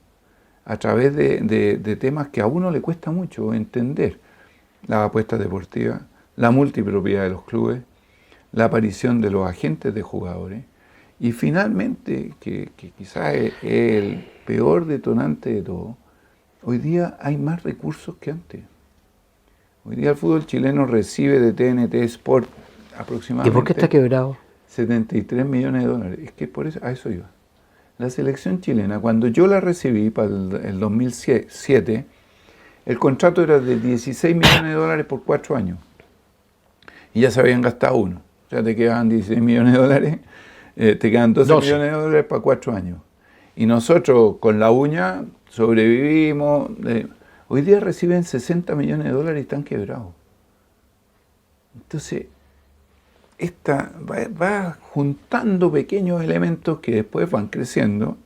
a través de temas que a uno le cuesta mucho entender. Las apuestas deportivas, la multipropiedad de los clubes, la aparición de los agentes de jugadores, y finalmente, que quizás es el peor detonante de todo, hoy día hay más recursos que antes. Hoy día el fútbol chileno recibe de TNT Sport aproximadamente... ¿Y por qué está quebrado? 73 millones de dólares. Es que por eso, a eso iba. La selección chilena, cuando yo la recibí para el 2007, el contrato era de 16 millones de dólares por 4 años. Y ya se habían gastado uno. O sea, te quedaban 16 millones de dólares, te quedan 12 millones de dólares para 4 años. Y nosotros, con la uña, sobrevivimos. Hoy día reciben 60 millones de dólares y están quebrados. Entonces, esta va juntando pequeños elementos que después van creciendo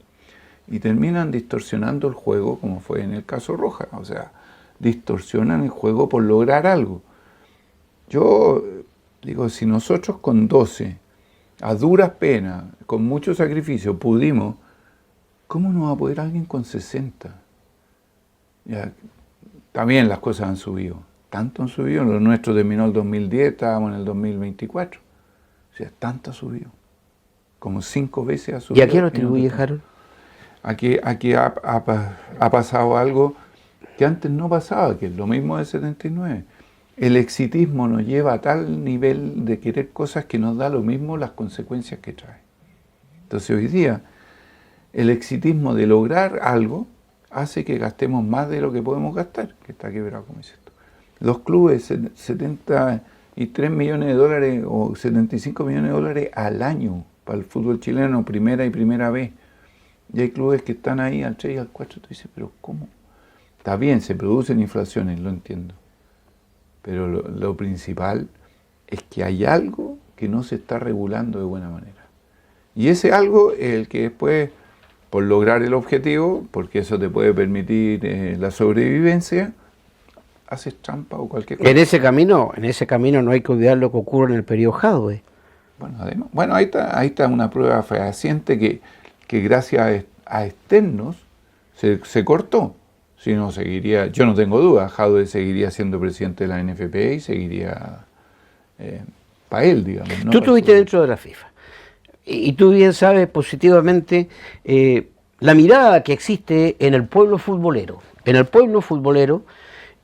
y terminan distorsionando el juego, como fue en el caso Roja. O sea, distorsionan el juego por lograr algo. Yo digo, si nosotros con 12, a duras penas, con mucho sacrificio, pudimos, ¿cómo no va a poder alguien con 60? Ya, también las cosas han subido. Tanto han subido, lo nuestro terminó el 2010, estábamos en el 2024. O sea, tanto ha subido. Como 5 veces ha subido. ¿Y a qué lo atribuye, Harold? Aquí ha pasado algo que antes no pasaba, que es lo mismo del 79. El exitismo nos lleva a tal nivel de querer cosas que nos da lo mismo las consecuencias que trae. Entonces hoy día, el exitismo de lograr algo hace que gastemos más de lo que podemos gastar, que está quebrado, como dices tú. Los clubes, 73 millones de dólares o 75 millones de dólares al año para el fútbol chileno, primera y primera vez. Y hay clubes que están ahí al 3 y al 4, tú dices, pero ¿cómo? Está bien, se producen inflaciones, lo entiendo. Pero lo principal es que hay algo que no se está regulando de buena manera. Y ese algo es el que después, por lograr el objetivo, porque eso te puede permitir la sobrevivencia, haces trampa o cualquier cosa. En ese camino no hay que olvidar lo que ocurre en el periodo Jadwe. Bueno, ahí está una prueba fehaciente que gracias a externos se cortó. Si no, seguiría, yo no tengo duda, Jadwe seguiría siendo presidente de la NFP y seguiría para él, digamos. Tú estuviste dentro de la FIFA. y tú bien sabes positivamente la mirada que existe en el pueblo futbolero. En el pueblo futbolero,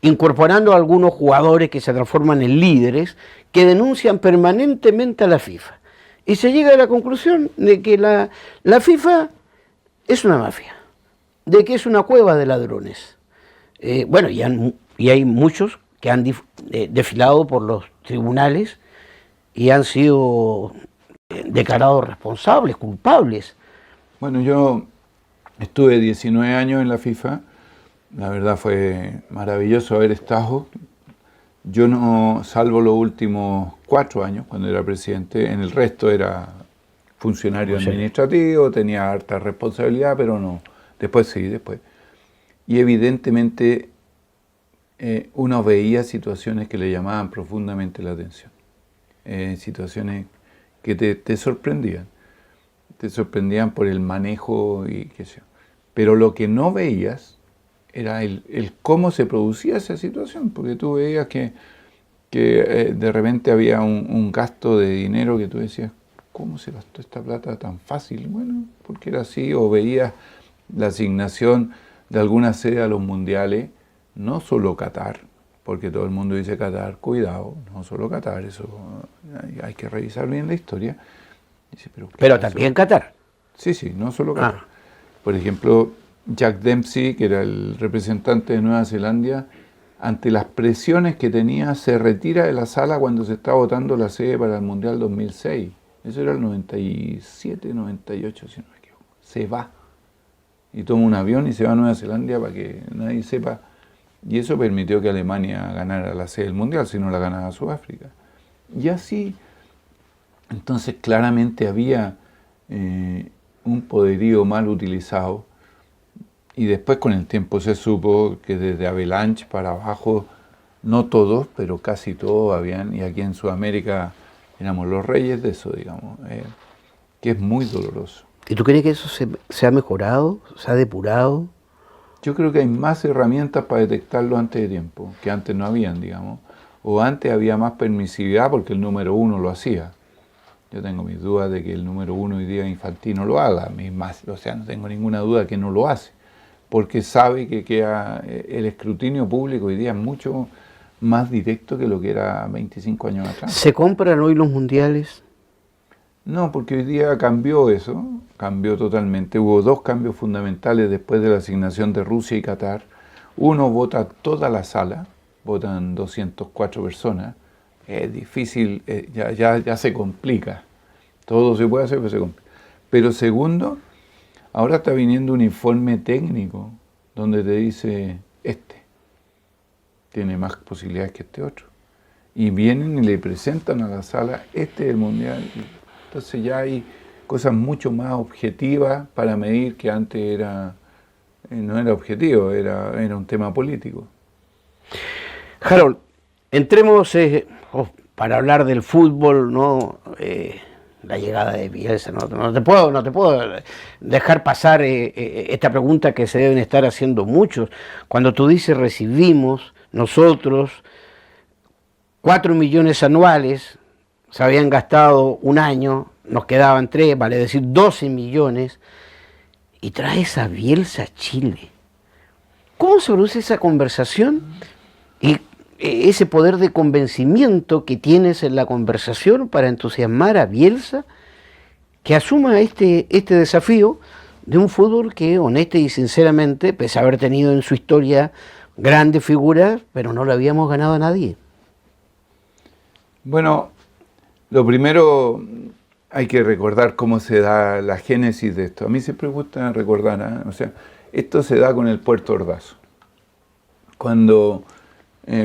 incorporando a algunos jugadores que se transforman en líderes, que denuncian permanentemente a la FIFA. Y se llega a la conclusión de que la FIFA es una mafia, de que es una cueva de ladrones. Bueno, y hay muchos que han desfilado por los tribunales y han sido declarados responsables, culpables. Bueno, yo estuve 19 años en la FIFA, la verdad fue maravilloso haber estado. Yo no, salvo los últimos 4 años, cuando era presidente, en el resto era funcionario administrativo, tenía harta responsabilidad, pero no, después sí, después. Y evidentemente uno veía situaciones que le llamaban profundamente la atención, situaciones que te sorprendían. Te sorprendían por el manejo y qué sé yo. Pero lo que no veías era el cómo se producía esa situación, porque tú veías que de repente había un gasto de dinero que tú decías, ¿cómo se gastó esta plata tan fácil? Bueno, porque era así, o veías la asignación de alguna sede a los mundiales, no solo Qatar, porque todo el mundo dice Qatar, cuidado, no solo Qatar, eso hay que revisar bien la historia. Dice, pero también Qatar. Sí, sí, no solo Qatar. Por ejemplo, Jack Dempsey, que era el representante de Nueva Zelanda, ante las presiones que tenía, se retira de la sala cuando se está votando la sede para el Mundial 2006. Eso era el 97, 98, si no me equivoco. Se va. Y toma un avión y se va a Nueva Zelanda para que nadie sepa. Y eso permitió que Alemania ganara la sede del Mundial, si no la ganaba Sudáfrica. Y así, entonces claramente había un poderío mal utilizado. Y después con el tiempo se supo que desde Avalanche para abajo, no todos, pero casi todos habían, y aquí en Sudamérica éramos los reyes de eso, digamos, que es muy doloroso. ¿Y tú crees que eso se ha mejorado, se ha depurado? Yo creo que hay más herramientas para detectarlo antes de tiempo, que antes no habían, digamos. O antes había más permisividad porque el número 1 lo hacía. Yo tengo mis dudas de que el número 1 hoy día Infantino lo haga, o sea, no tengo ninguna duda que no lo hace, porque sabe que el escrutinio público hoy día es mucho más directo que lo que era 25 años atrás. ¿Se compran hoy los mundiales? No, porque hoy día cambió eso, cambió totalmente. Hubo 2 cambios fundamentales después de la asignación de Rusia y Qatar. Uno, vota toda la sala, votan 204 personas. Es difícil, ya se complica. Todo se puede hacer, pero se complica. Pero segundo, ahora está viniendo un informe técnico donde te dice, tiene más posibilidades que este otro. Y vienen y le presentan a la sala, es el mundial. Entonces ya hay cosas mucho más objetivas para medir que antes no era objetivo, era un tema político. Harold, entremos para hablar del fútbol, ¿no? La llegada de Bielsa, no te puedo dejar pasar esta pregunta que se deben estar haciendo muchos. Cuando tú dices recibimos nosotros 4 millones anuales, se habían gastado un año, nos quedaban 3, vale decir 12 millones, y traes a Bielsa a Chile. ¿Cómo se produce esa conversación y ese poder de convencimiento que tienes en la conversación para entusiasmar a Bielsa que asuma este desafío de un fútbol que honesta y sinceramente, pese a haber tenido en su historia grandes figuras, pero no le habíamos ganado a nadie? Bueno, lo primero hay que recordar cómo se da la génesis de esto. A mí siempre me gusta recordar, o sea, esto se da con el Puerto Ordaz. Cuando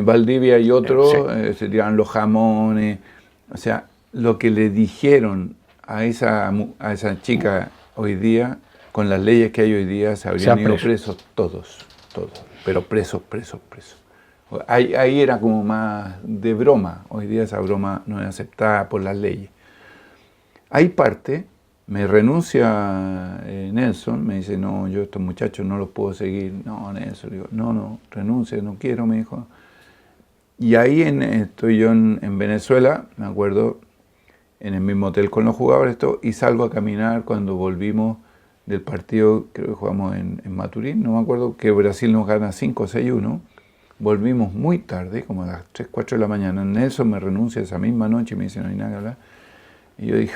Valdivia y otros se tiraban los jamones, o sea, lo que le dijeron a esa chica hoy día, con las leyes que hay hoy día, se habrían ido presos todos, pero presos. Ahí era como más de broma, hoy día esa broma no es aceptada por las leyes. Hay parte, me renuncia Nelson, me dice, no, yo estos muchachos no los puedo seguir. No, Nelson, digo, no, renuncia, no quiero, me dijo. Y ahí estoy yo en Venezuela, me acuerdo, en el mismo hotel con los jugadores, y salgo a caminar cuando volvimos del partido, creo que jugamos en Maturín, no me acuerdo, que Brasil nos gana 5-6-1. Volvimos muy tarde, como a las 3, 4 de la mañana. Nelson me renuncia esa misma noche y me dice, no hay nada que hablar. Y yo dije,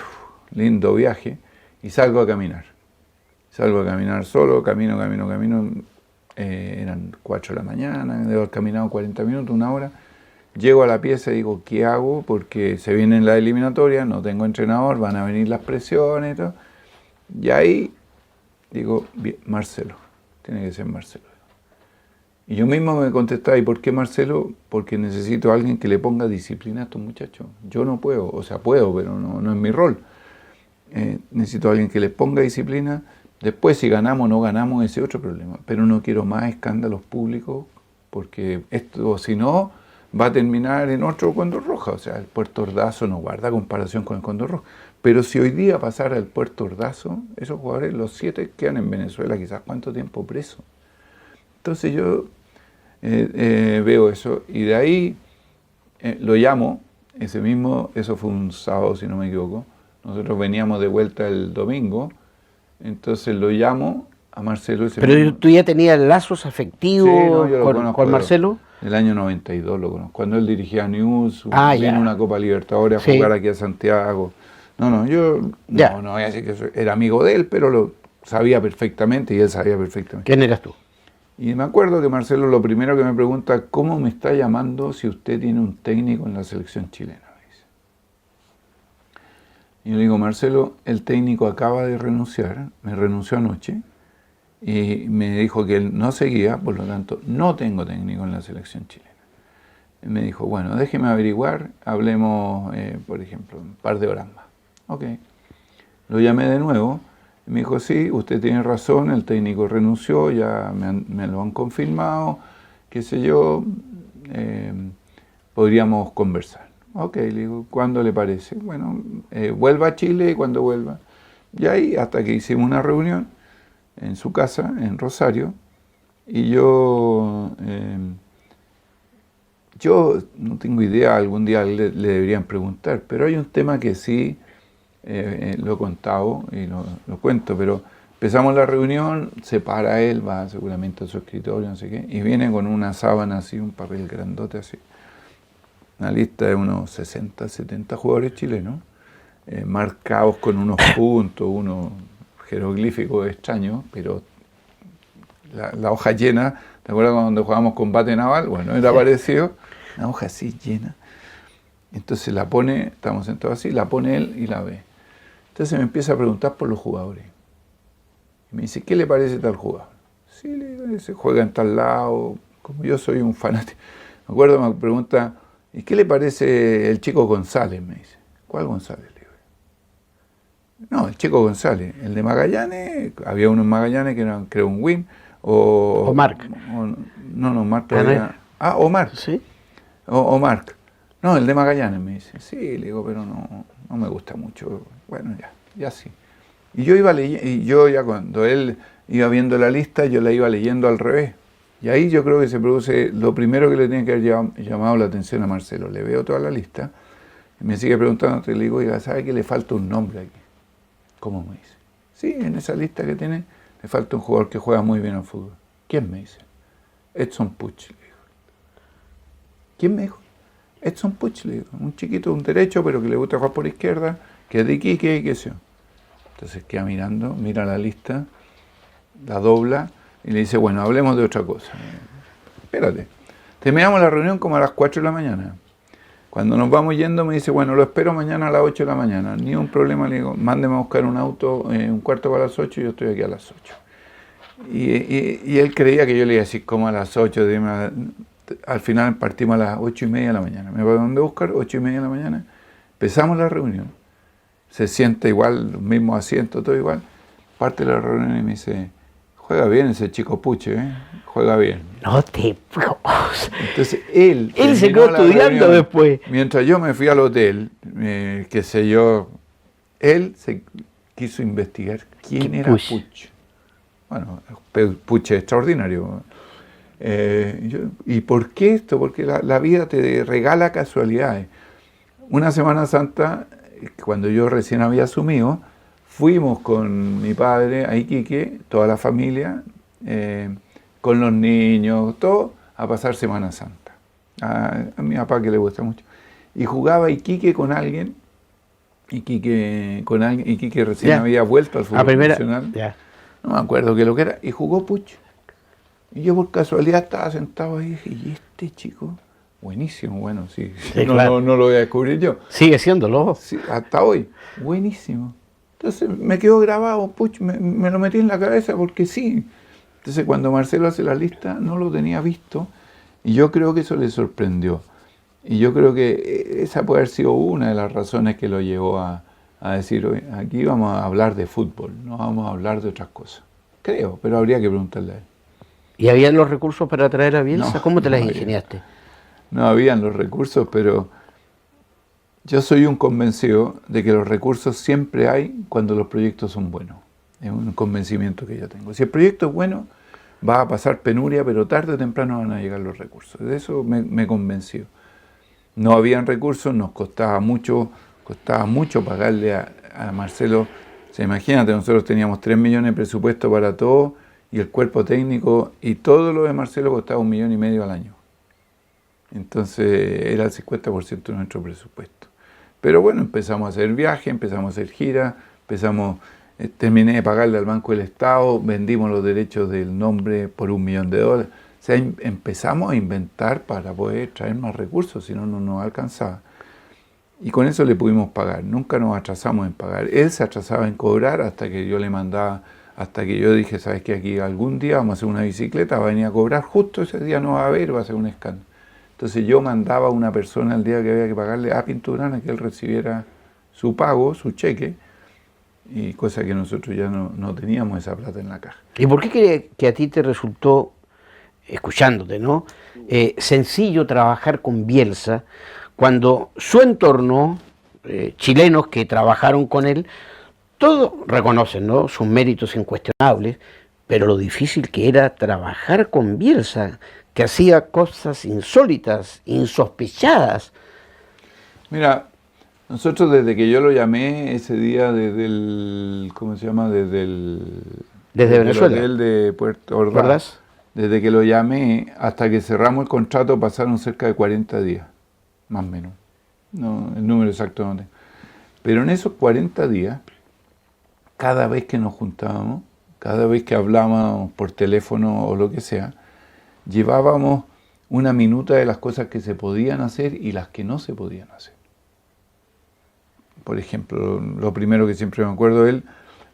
lindo viaje, y salgo a caminar. Salgo a caminar solo, camino. Eran 4 de la mañana, debo haber caminado 40 minutos, una hora. Llego a la pieza y digo, ¿qué hago? Porque se vienen las eliminatorias, no tengo entrenador, van a venir las presiones y todo. Y ahí digo, Marcelo, tiene que ser Marcelo. Y yo mismo me contestaba, ¿y por qué Marcelo? Porque necesito a alguien que le ponga disciplina a estos muchachos. Yo no puedo, o sea, puedo, pero no es mi rol. Necesito a alguien que les ponga disciplina. Después, si ganamos o no ganamos, ese es otro problema. Pero no quiero más escándalos públicos, porque esto, si no, va a terminar en otro Cóndor Roja. O sea, el Puerto Ordaz no guarda comparación con el Cóndor Roja. Pero si hoy día pasara el Puerto Ordaz, esos jugadores, los 7 quedan en Venezuela, quizás cuánto tiempo presos. Entonces yo veo eso, y de ahí lo llamo, eso fue un sábado si no me equivoco, nosotros veníamos de vuelta el domingo, entonces lo llamo a Marcelo. ¿Pero tú ya tenías lazos afectivos con Marcelo? El año 92 lo conozco, cuando él dirigía News, vino una Copa Libertadores a jugar aquí a Santiago. Yo no voy a decir que era amigo de él, pero lo sabía perfectamente y él sabía perfectamente. ¿Quién eras tú? Y me acuerdo que Marcelo lo primero que me pregunta, ¿cómo me está llamando si usted tiene un técnico en la selección chilena? Me dice. Y yo le digo, Marcelo, el técnico acaba de renunciar, me renunció anoche, y me dijo que él no seguía, por lo tanto, no tengo técnico en la selección chilena. Y me dijo, bueno, déjeme averiguar, hablemos, por ejemplo, un par de horas más. Ok. Lo llamé de nuevo. Me dijo, sí, usted tiene razón, el técnico renunció, ya me lo han confirmado, qué sé yo, podríamos conversar. Ok, le digo, ¿cuándo le parece? Bueno, vuelva a Chile y cuando vuelva. Y ahí, hasta que hicimos una reunión en su casa, en Rosario, y yo no tengo idea, algún día le deberían preguntar, pero hay un tema que sí, lo he contado y lo cuento, pero empezamos la reunión, se para él, va seguramente a su escritorio, no sé qué, y viene con una sábana así, un papel grandote así, una lista de unos 60, 70 jugadores chilenos, marcados con unos puntos, unos jeroglíficos extraños, pero la hoja llena. ¿Te acuerdas cuando jugábamos combate naval? Bueno, era parecido, una hoja así llena. Entonces la pone, estamos sentados así, la pone él y la ve. Entonces me empieza a preguntar por los jugadores. Y me dice, ¿qué le parece tal jugador? Sí, le dice, juega en tal lado, como yo soy un fanático. Me acuerdo, me pregunta, ¿y qué le parece el Chico González? Me dice. ¿Cuál González? Le digo. No, el Chico González, el de Magallanes, había uno en Magallanes que era, creo, un win. O Marc. No, Marc todavía. O Marc. Sí. O Marc. No, el de Magallanes, me dice. Sí, le digo, pero no me gusta mucho. Bueno, ya sí. Y yo iba leyendo, y yo ya cuando él iba viendo la lista, yo la iba leyendo al revés. Y ahí yo creo que se produce lo primero que le tiene que haber llamado la atención a Marcelo. Le veo toda la lista, y me sigue preguntando, y le digo, oiga, ¿sabe que le falta un nombre aquí? ¿Cómo me dice? Sí, en esa lista que tiene, le falta un jugador que juega muy bien al fútbol. ¿Quién me dice? Edson Puch, le digo. ¿Quién me dijo? Edson Puch, le digo. Un chiquito, un derecho, pero que le gusta jugar por izquierda, que es de Iquique y qué sé yo. Entonces queda mirando, mira la lista, la dobla y le dice, bueno, hablemos de otra cosa. Espérate. Terminamos la reunión como a las 4 de la mañana. Cuando nos vamos yendo me dice, bueno, lo espero mañana a las 8 de la mañana. Ni un problema, le digo, mándeme a buscar un auto, un cuarto para las 8 y yo estoy aquí a las 8. Y él creía que yo le iba a decir, como a las 8, al final partimos a las 8:30 de la mañana. Me voy a donde buscar, 8:30 de la mañana. Empezamos la reunión. Se sienta igual, los mismos asientos, todo igual. Parte de la reunión y me dice, juega bien ese Chico Puche, juega bien. No te puedo. Entonces él se quedó estudiando después. Mientras yo me fui al hotel, qué sé yo, él se quiso investigar quién era Puch. Bueno, Puch es extraordinario. ¿Y por qué esto? Porque la vida te regala casualidades. Una Semana Santa cuando yo recién había asumido, fuimos con mi padre a Iquique, toda la familia, con los niños, todo, a pasar Semana Santa. A mi papá, que le gusta mucho. Y jugaba Iquique con alguien, Iquique recién había vuelto al fútbol profesional. No me acuerdo qué lo que era, y jugó Puch. Y yo por casualidad estaba sentado ahí y dije, ¿y este chico? Buenísimo, bueno, sí, claro. no lo voy a descubrir yo. Sigue siéndolo. Sí, hasta hoy, buenísimo. Entonces me quedó grabado, Puch, me lo metí en la cabeza porque sí. Entonces cuando Marcelo hace la lista no lo tenía visto y yo creo que eso le sorprendió. Y yo creo que esa puede haber sido una de las razones que lo llevó a decir, oye, aquí vamos a hablar de fútbol, no vamos a hablar de otras cosas. Creo, pero habría que preguntarle a él. ¿Y habían los recursos para traer a Bielsa? No, ¿Cómo te las ingeniaste? No habían los recursos, pero yo soy un convencido de que los recursos siempre hay cuando los proyectos son buenos. Es un convencimiento que yo tengo. Si el proyecto es bueno, va a pasar penuria, pero tarde o temprano van a llegar los recursos. De eso me convenció. No habían recursos, nos costaba mucho pagarle a Marcelo. Imagínate, nosotros teníamos 3 millones de presupuesto para todo, y el cuerpo técnico, y todo lo de Marcelo costaba 1,5 millones al año. Entonces era el 50% de nuestro presupuesto. Pero bueno, empezamos a hacer viajes, empezamos a hacer giras, terminé de pagarle al Banco del Estado, vendimos los derechos del nombre por $1 millón. O sea, empezamos a inventar para poder traer más recursos, si no, no nos alcanzaba. Y con eso le pudimos pagar, nunca nos atrasamos en pagar. Él se atrasaba en cobrar hasta que yo le mandaba, hasta que yo dije, ¿sabes qué? Aquí algún día vamos a hacer una bicicleta, va a venir a cobrar, justo ese día no va a haber, va a ser un escándalo. Entonces yo mandaba a una persona el día que había que pagarle a Pinturana que él recibiera su pago, su cheque, y cosa que nosotros ya no teníamos esa plata en la caja. ¿Y por qué crees que a ti te resultó, escuchándote, ¿no? Sencillo trabajar con Bielsa cuando su entorno, chilenos que trabajaron con él, todos reconocen, ¿no?, sus méritos incuestionables, pero lo difícil que era trabajar con Bielsa, que hacía cosas insólitas, insospechadas? Mira, nosotros desde que yo lo llamé ese día desde el, ¿cómo se llama? Desde Venezuela. El hotel de Puerto Ordaz. Desde que lo llamé hasta que cerramos el contrato pasaron cerca de 40 días, más o menos. No, el número exacto no tengo. Pero en esos 40 días, cada vez que nos juntábamos, cada vez que hablábamos por teléfono o lo que sea, llevábamos una minuta de las cosas que se podían hacer y las que no se podían hacer. Por ejemplo, lo primero que siempre me acuerdo, él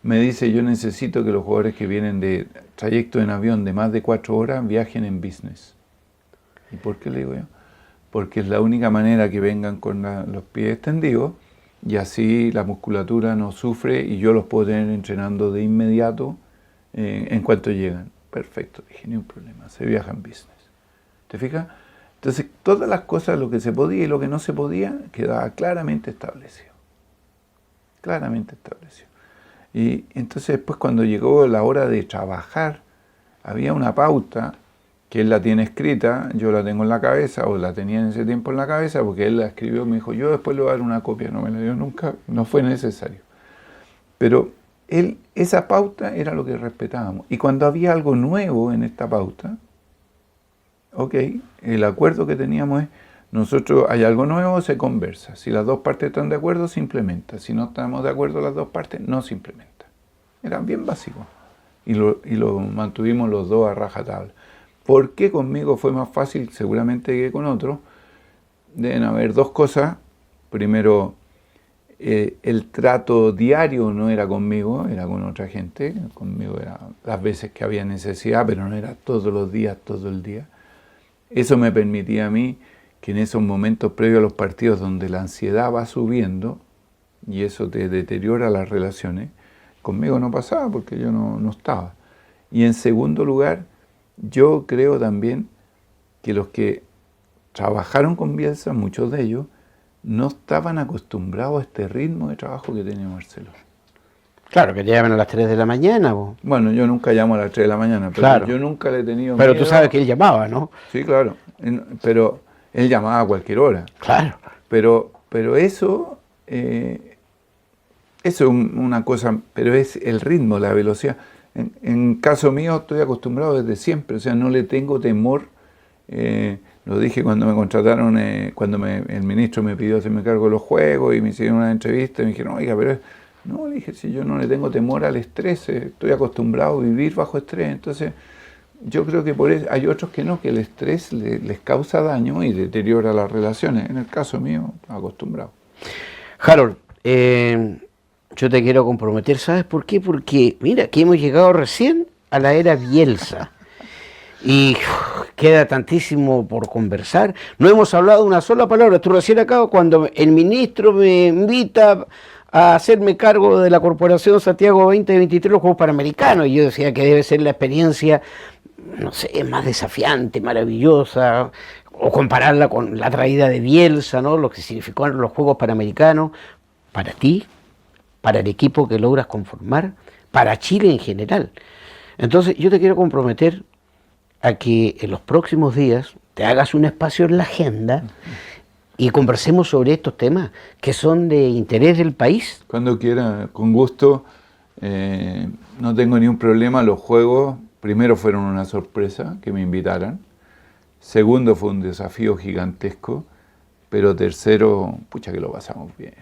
me dice, yo necesito que los jugadores que vienen de trayecto en avión de más de 4 horas viajen en business. ¿Y por qué le digo yo? Porque es la única manera que vengan con los pies extendidos y así la musculatura no sufre y yo los puedo tener entrenando de inmediato en cuanto llegan. Perfecto, dije, ni un problema, se viaja en business. ¿Te fijas? Entonces, todas las cosas, lo que se podía y lo que no se podía, quedaba claramente establecido. Claramente establecido. Y entonces después cuando llegó la hora de trabajar, había una pauta que él la tiene escrita, yo la tengo en la cabeza, o la tenía en ese tiempo en la cabeza, porque él la escribió, me dijo, yo después le voy a dar una copia, no me la dio nunca, no fue necesario. Pero él, esa pauta era lo que respetábamos. Y cuando había algo nuevo en esta pauta, ok, el acuerdo que teníamos es, nosotros hay algo nuevo, se conversa. Si las dos partes están de acuerdo, se implementa. Si no estamos de acuerdo las dos partes, no se implementa. Eran bien básicos. Y lo mantuvimos los dos a rajatabla. ¿Por qué conmigo fue más fácil seguramente que con otros? Deben haber dos cosas. Primero, el trato diario no era conmigo, era con otra gente. Conmigo era las veces que había necesidad, pero no era todos los días, todo el día. Eso me permitía a mí que en esos momentos previos a los partidos donde la ansiedad va subiendo y eso te deteriora las relaciones, conmigo no pasaba porque yo no estaba. Y en segundo lugar, yo creo también que los que trabajaron con Bielsa, muchos de ellos, no estaban acostumbrados a este ritmo de trabajo que tenía Marcelo. Claro, que te llaman a las 3 de la mañana. Vos. Bueno, yo nunca llamo a las 3 de la mañana, pero claro, yo nunca le he tenido Pero miedo. Tú sabes que él llamaba, ¿no? Sí, claro, pero él llamaba a cualquier hora. Claro. Pero eso Eso es una cosa, pero es el ritmo, la velocidad. En caso mío estoy acostumbrado desde siempre, o sea, no le tengo temor. Lo dije cuando me contrataron, cuando el ministro me pidió hacerme cargo de los juegos y me hicieron una entrevista y me dijeron, oiga, pero no, le dije, si yo no le tengo temor al estrés, estoy acostumbrado a vivir bajo estrés. Entonces, yo creo que por eso hay otros que no, que el estrés les causa daño y deteriora las relaciones. En el caso mío, acostumbrado. Harold, yo te quiero comprometer, ¿sabes por qué? Porque, mira, que hemos llegado recién a la era Bielsa. Y queda tantísimo por conversar. No hemos hablado una sola palabra. Tú recién acá, cuando el ministro me invita a hacerme cargo de la Corporación Santiago 2023, los Juegos Panamericanos, y yo decía que debe ser la experiencia, no sé, más desafiante, maravillosa, o compararla con la traída de Bielsa, ¿no? Lo que significaron los Juegos Panamericanos para ti, para el equipo que logras conformar, para Chile en general. Entonces, yo te quiero comprometer a que en los próximos días te hagas un espacio en la agenda y conversemos sobre estos temas que son de interés del país. Cuando quiera, con gusto. No tengo ningún problema. Los juegos, primero, fueron una sorpresa que me invitaran. Segundo, fue un desafío gigantesco. Pero tercero, pucha que lo pasamos bien.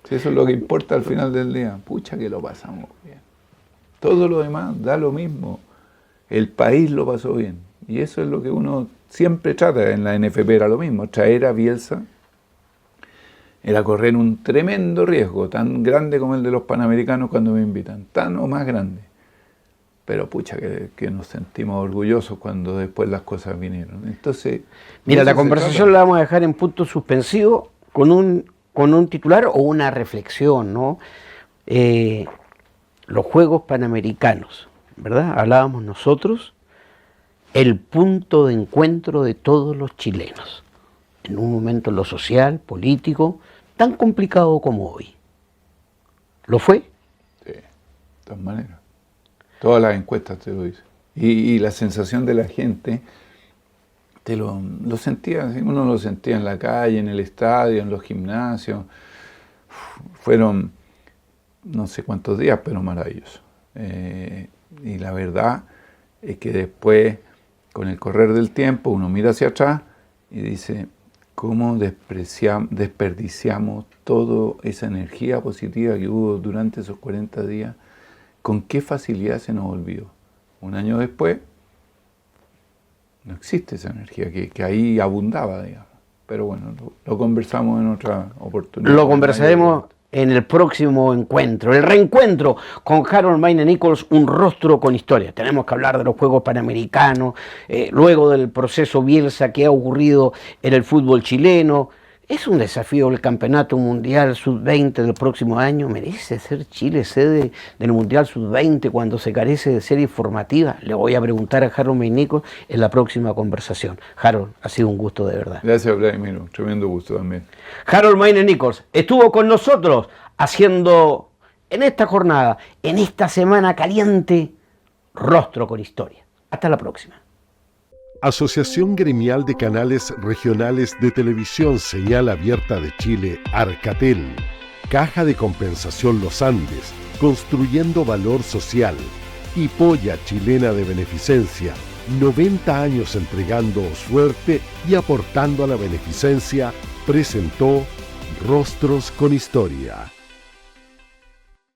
Si eso es lo que importa al final del día, pucha que lo pasamos bien. Todo lo demás da lo mismo. El país lo pasó bien. Y eso es lo que uno siempre trata. En la NFP era lo mismo. Traer a Bielsa era correr un tremendo riesgo, tan grande como el de los Panamericanos cuando me invitan, tan o más grande. Pero pucha que nos sentimos orgullosos cuando después las cosas vinieron. Entonces, mira, la conversación la vamos a dejar en punto suspensivo con un titular o una reflexión, ¿no? Los Juegos Panamericanos, ¿verdad? Hablábamos nosotros, el punto de encuentro de todos los chilenos, en un momento en lo social, político, tan complicado como hoy. ¿Lo fue? Sí, de todas maneras. Todas las encuestas te lo dicen. Y la sensación de la gente, lo sentía, uno lo sentía en la calle, en el estadio, en los gimnasios. Fueron no sé cuántos días, pero maravillosos. Y la verdad es que después, con el correr del tiempo, uno mira hacia atrás y dice, ¿cómo desperdiciamos toda esa energía positiva que hubo durante esos 40 días? ¿Con qué facilidad se nos olvidó? Un año después, no existe esa energía que ahí abundaba, digamos. Pero bueno, lo conversamos en otra oportunidad. Lo conversaremos en el próximo encuentro, el reencuentro con Harold Mayne Nichols, un rostro con historia. Tenemos que hablar de los Juegos Panamericanos, luego del proceso Bielsa que ha ocurrido en el fútbol chileno. Es un desafío el Campeonato Mundial Sub-20 del próximo año. ¿Merece ser Chile sede del Mundial Sub-20 cuando se carece de serie formativa? Le voy a preguntar a Harold Mayne Nichols en la próxima conversación. Harold, ha sido un gusto de verdad. Gracias, Vladimir, un tremendo gusto también. Harold Mayne Nichols estuvo con nosotros haciendo en esta jornada, en esta semana caliente, Rostro con Historia. Hasta la próxima. Asociación Gremial de Canales Regionales de Televisión Señal Abierta de Chile, Arcatel. Caja de Compensación Los Andes, construyendo valor social. Y Polla Chilena de Beneficencia, 90 años entregando suerte y aportando a la beneficencia, presentó Rostros con Historia.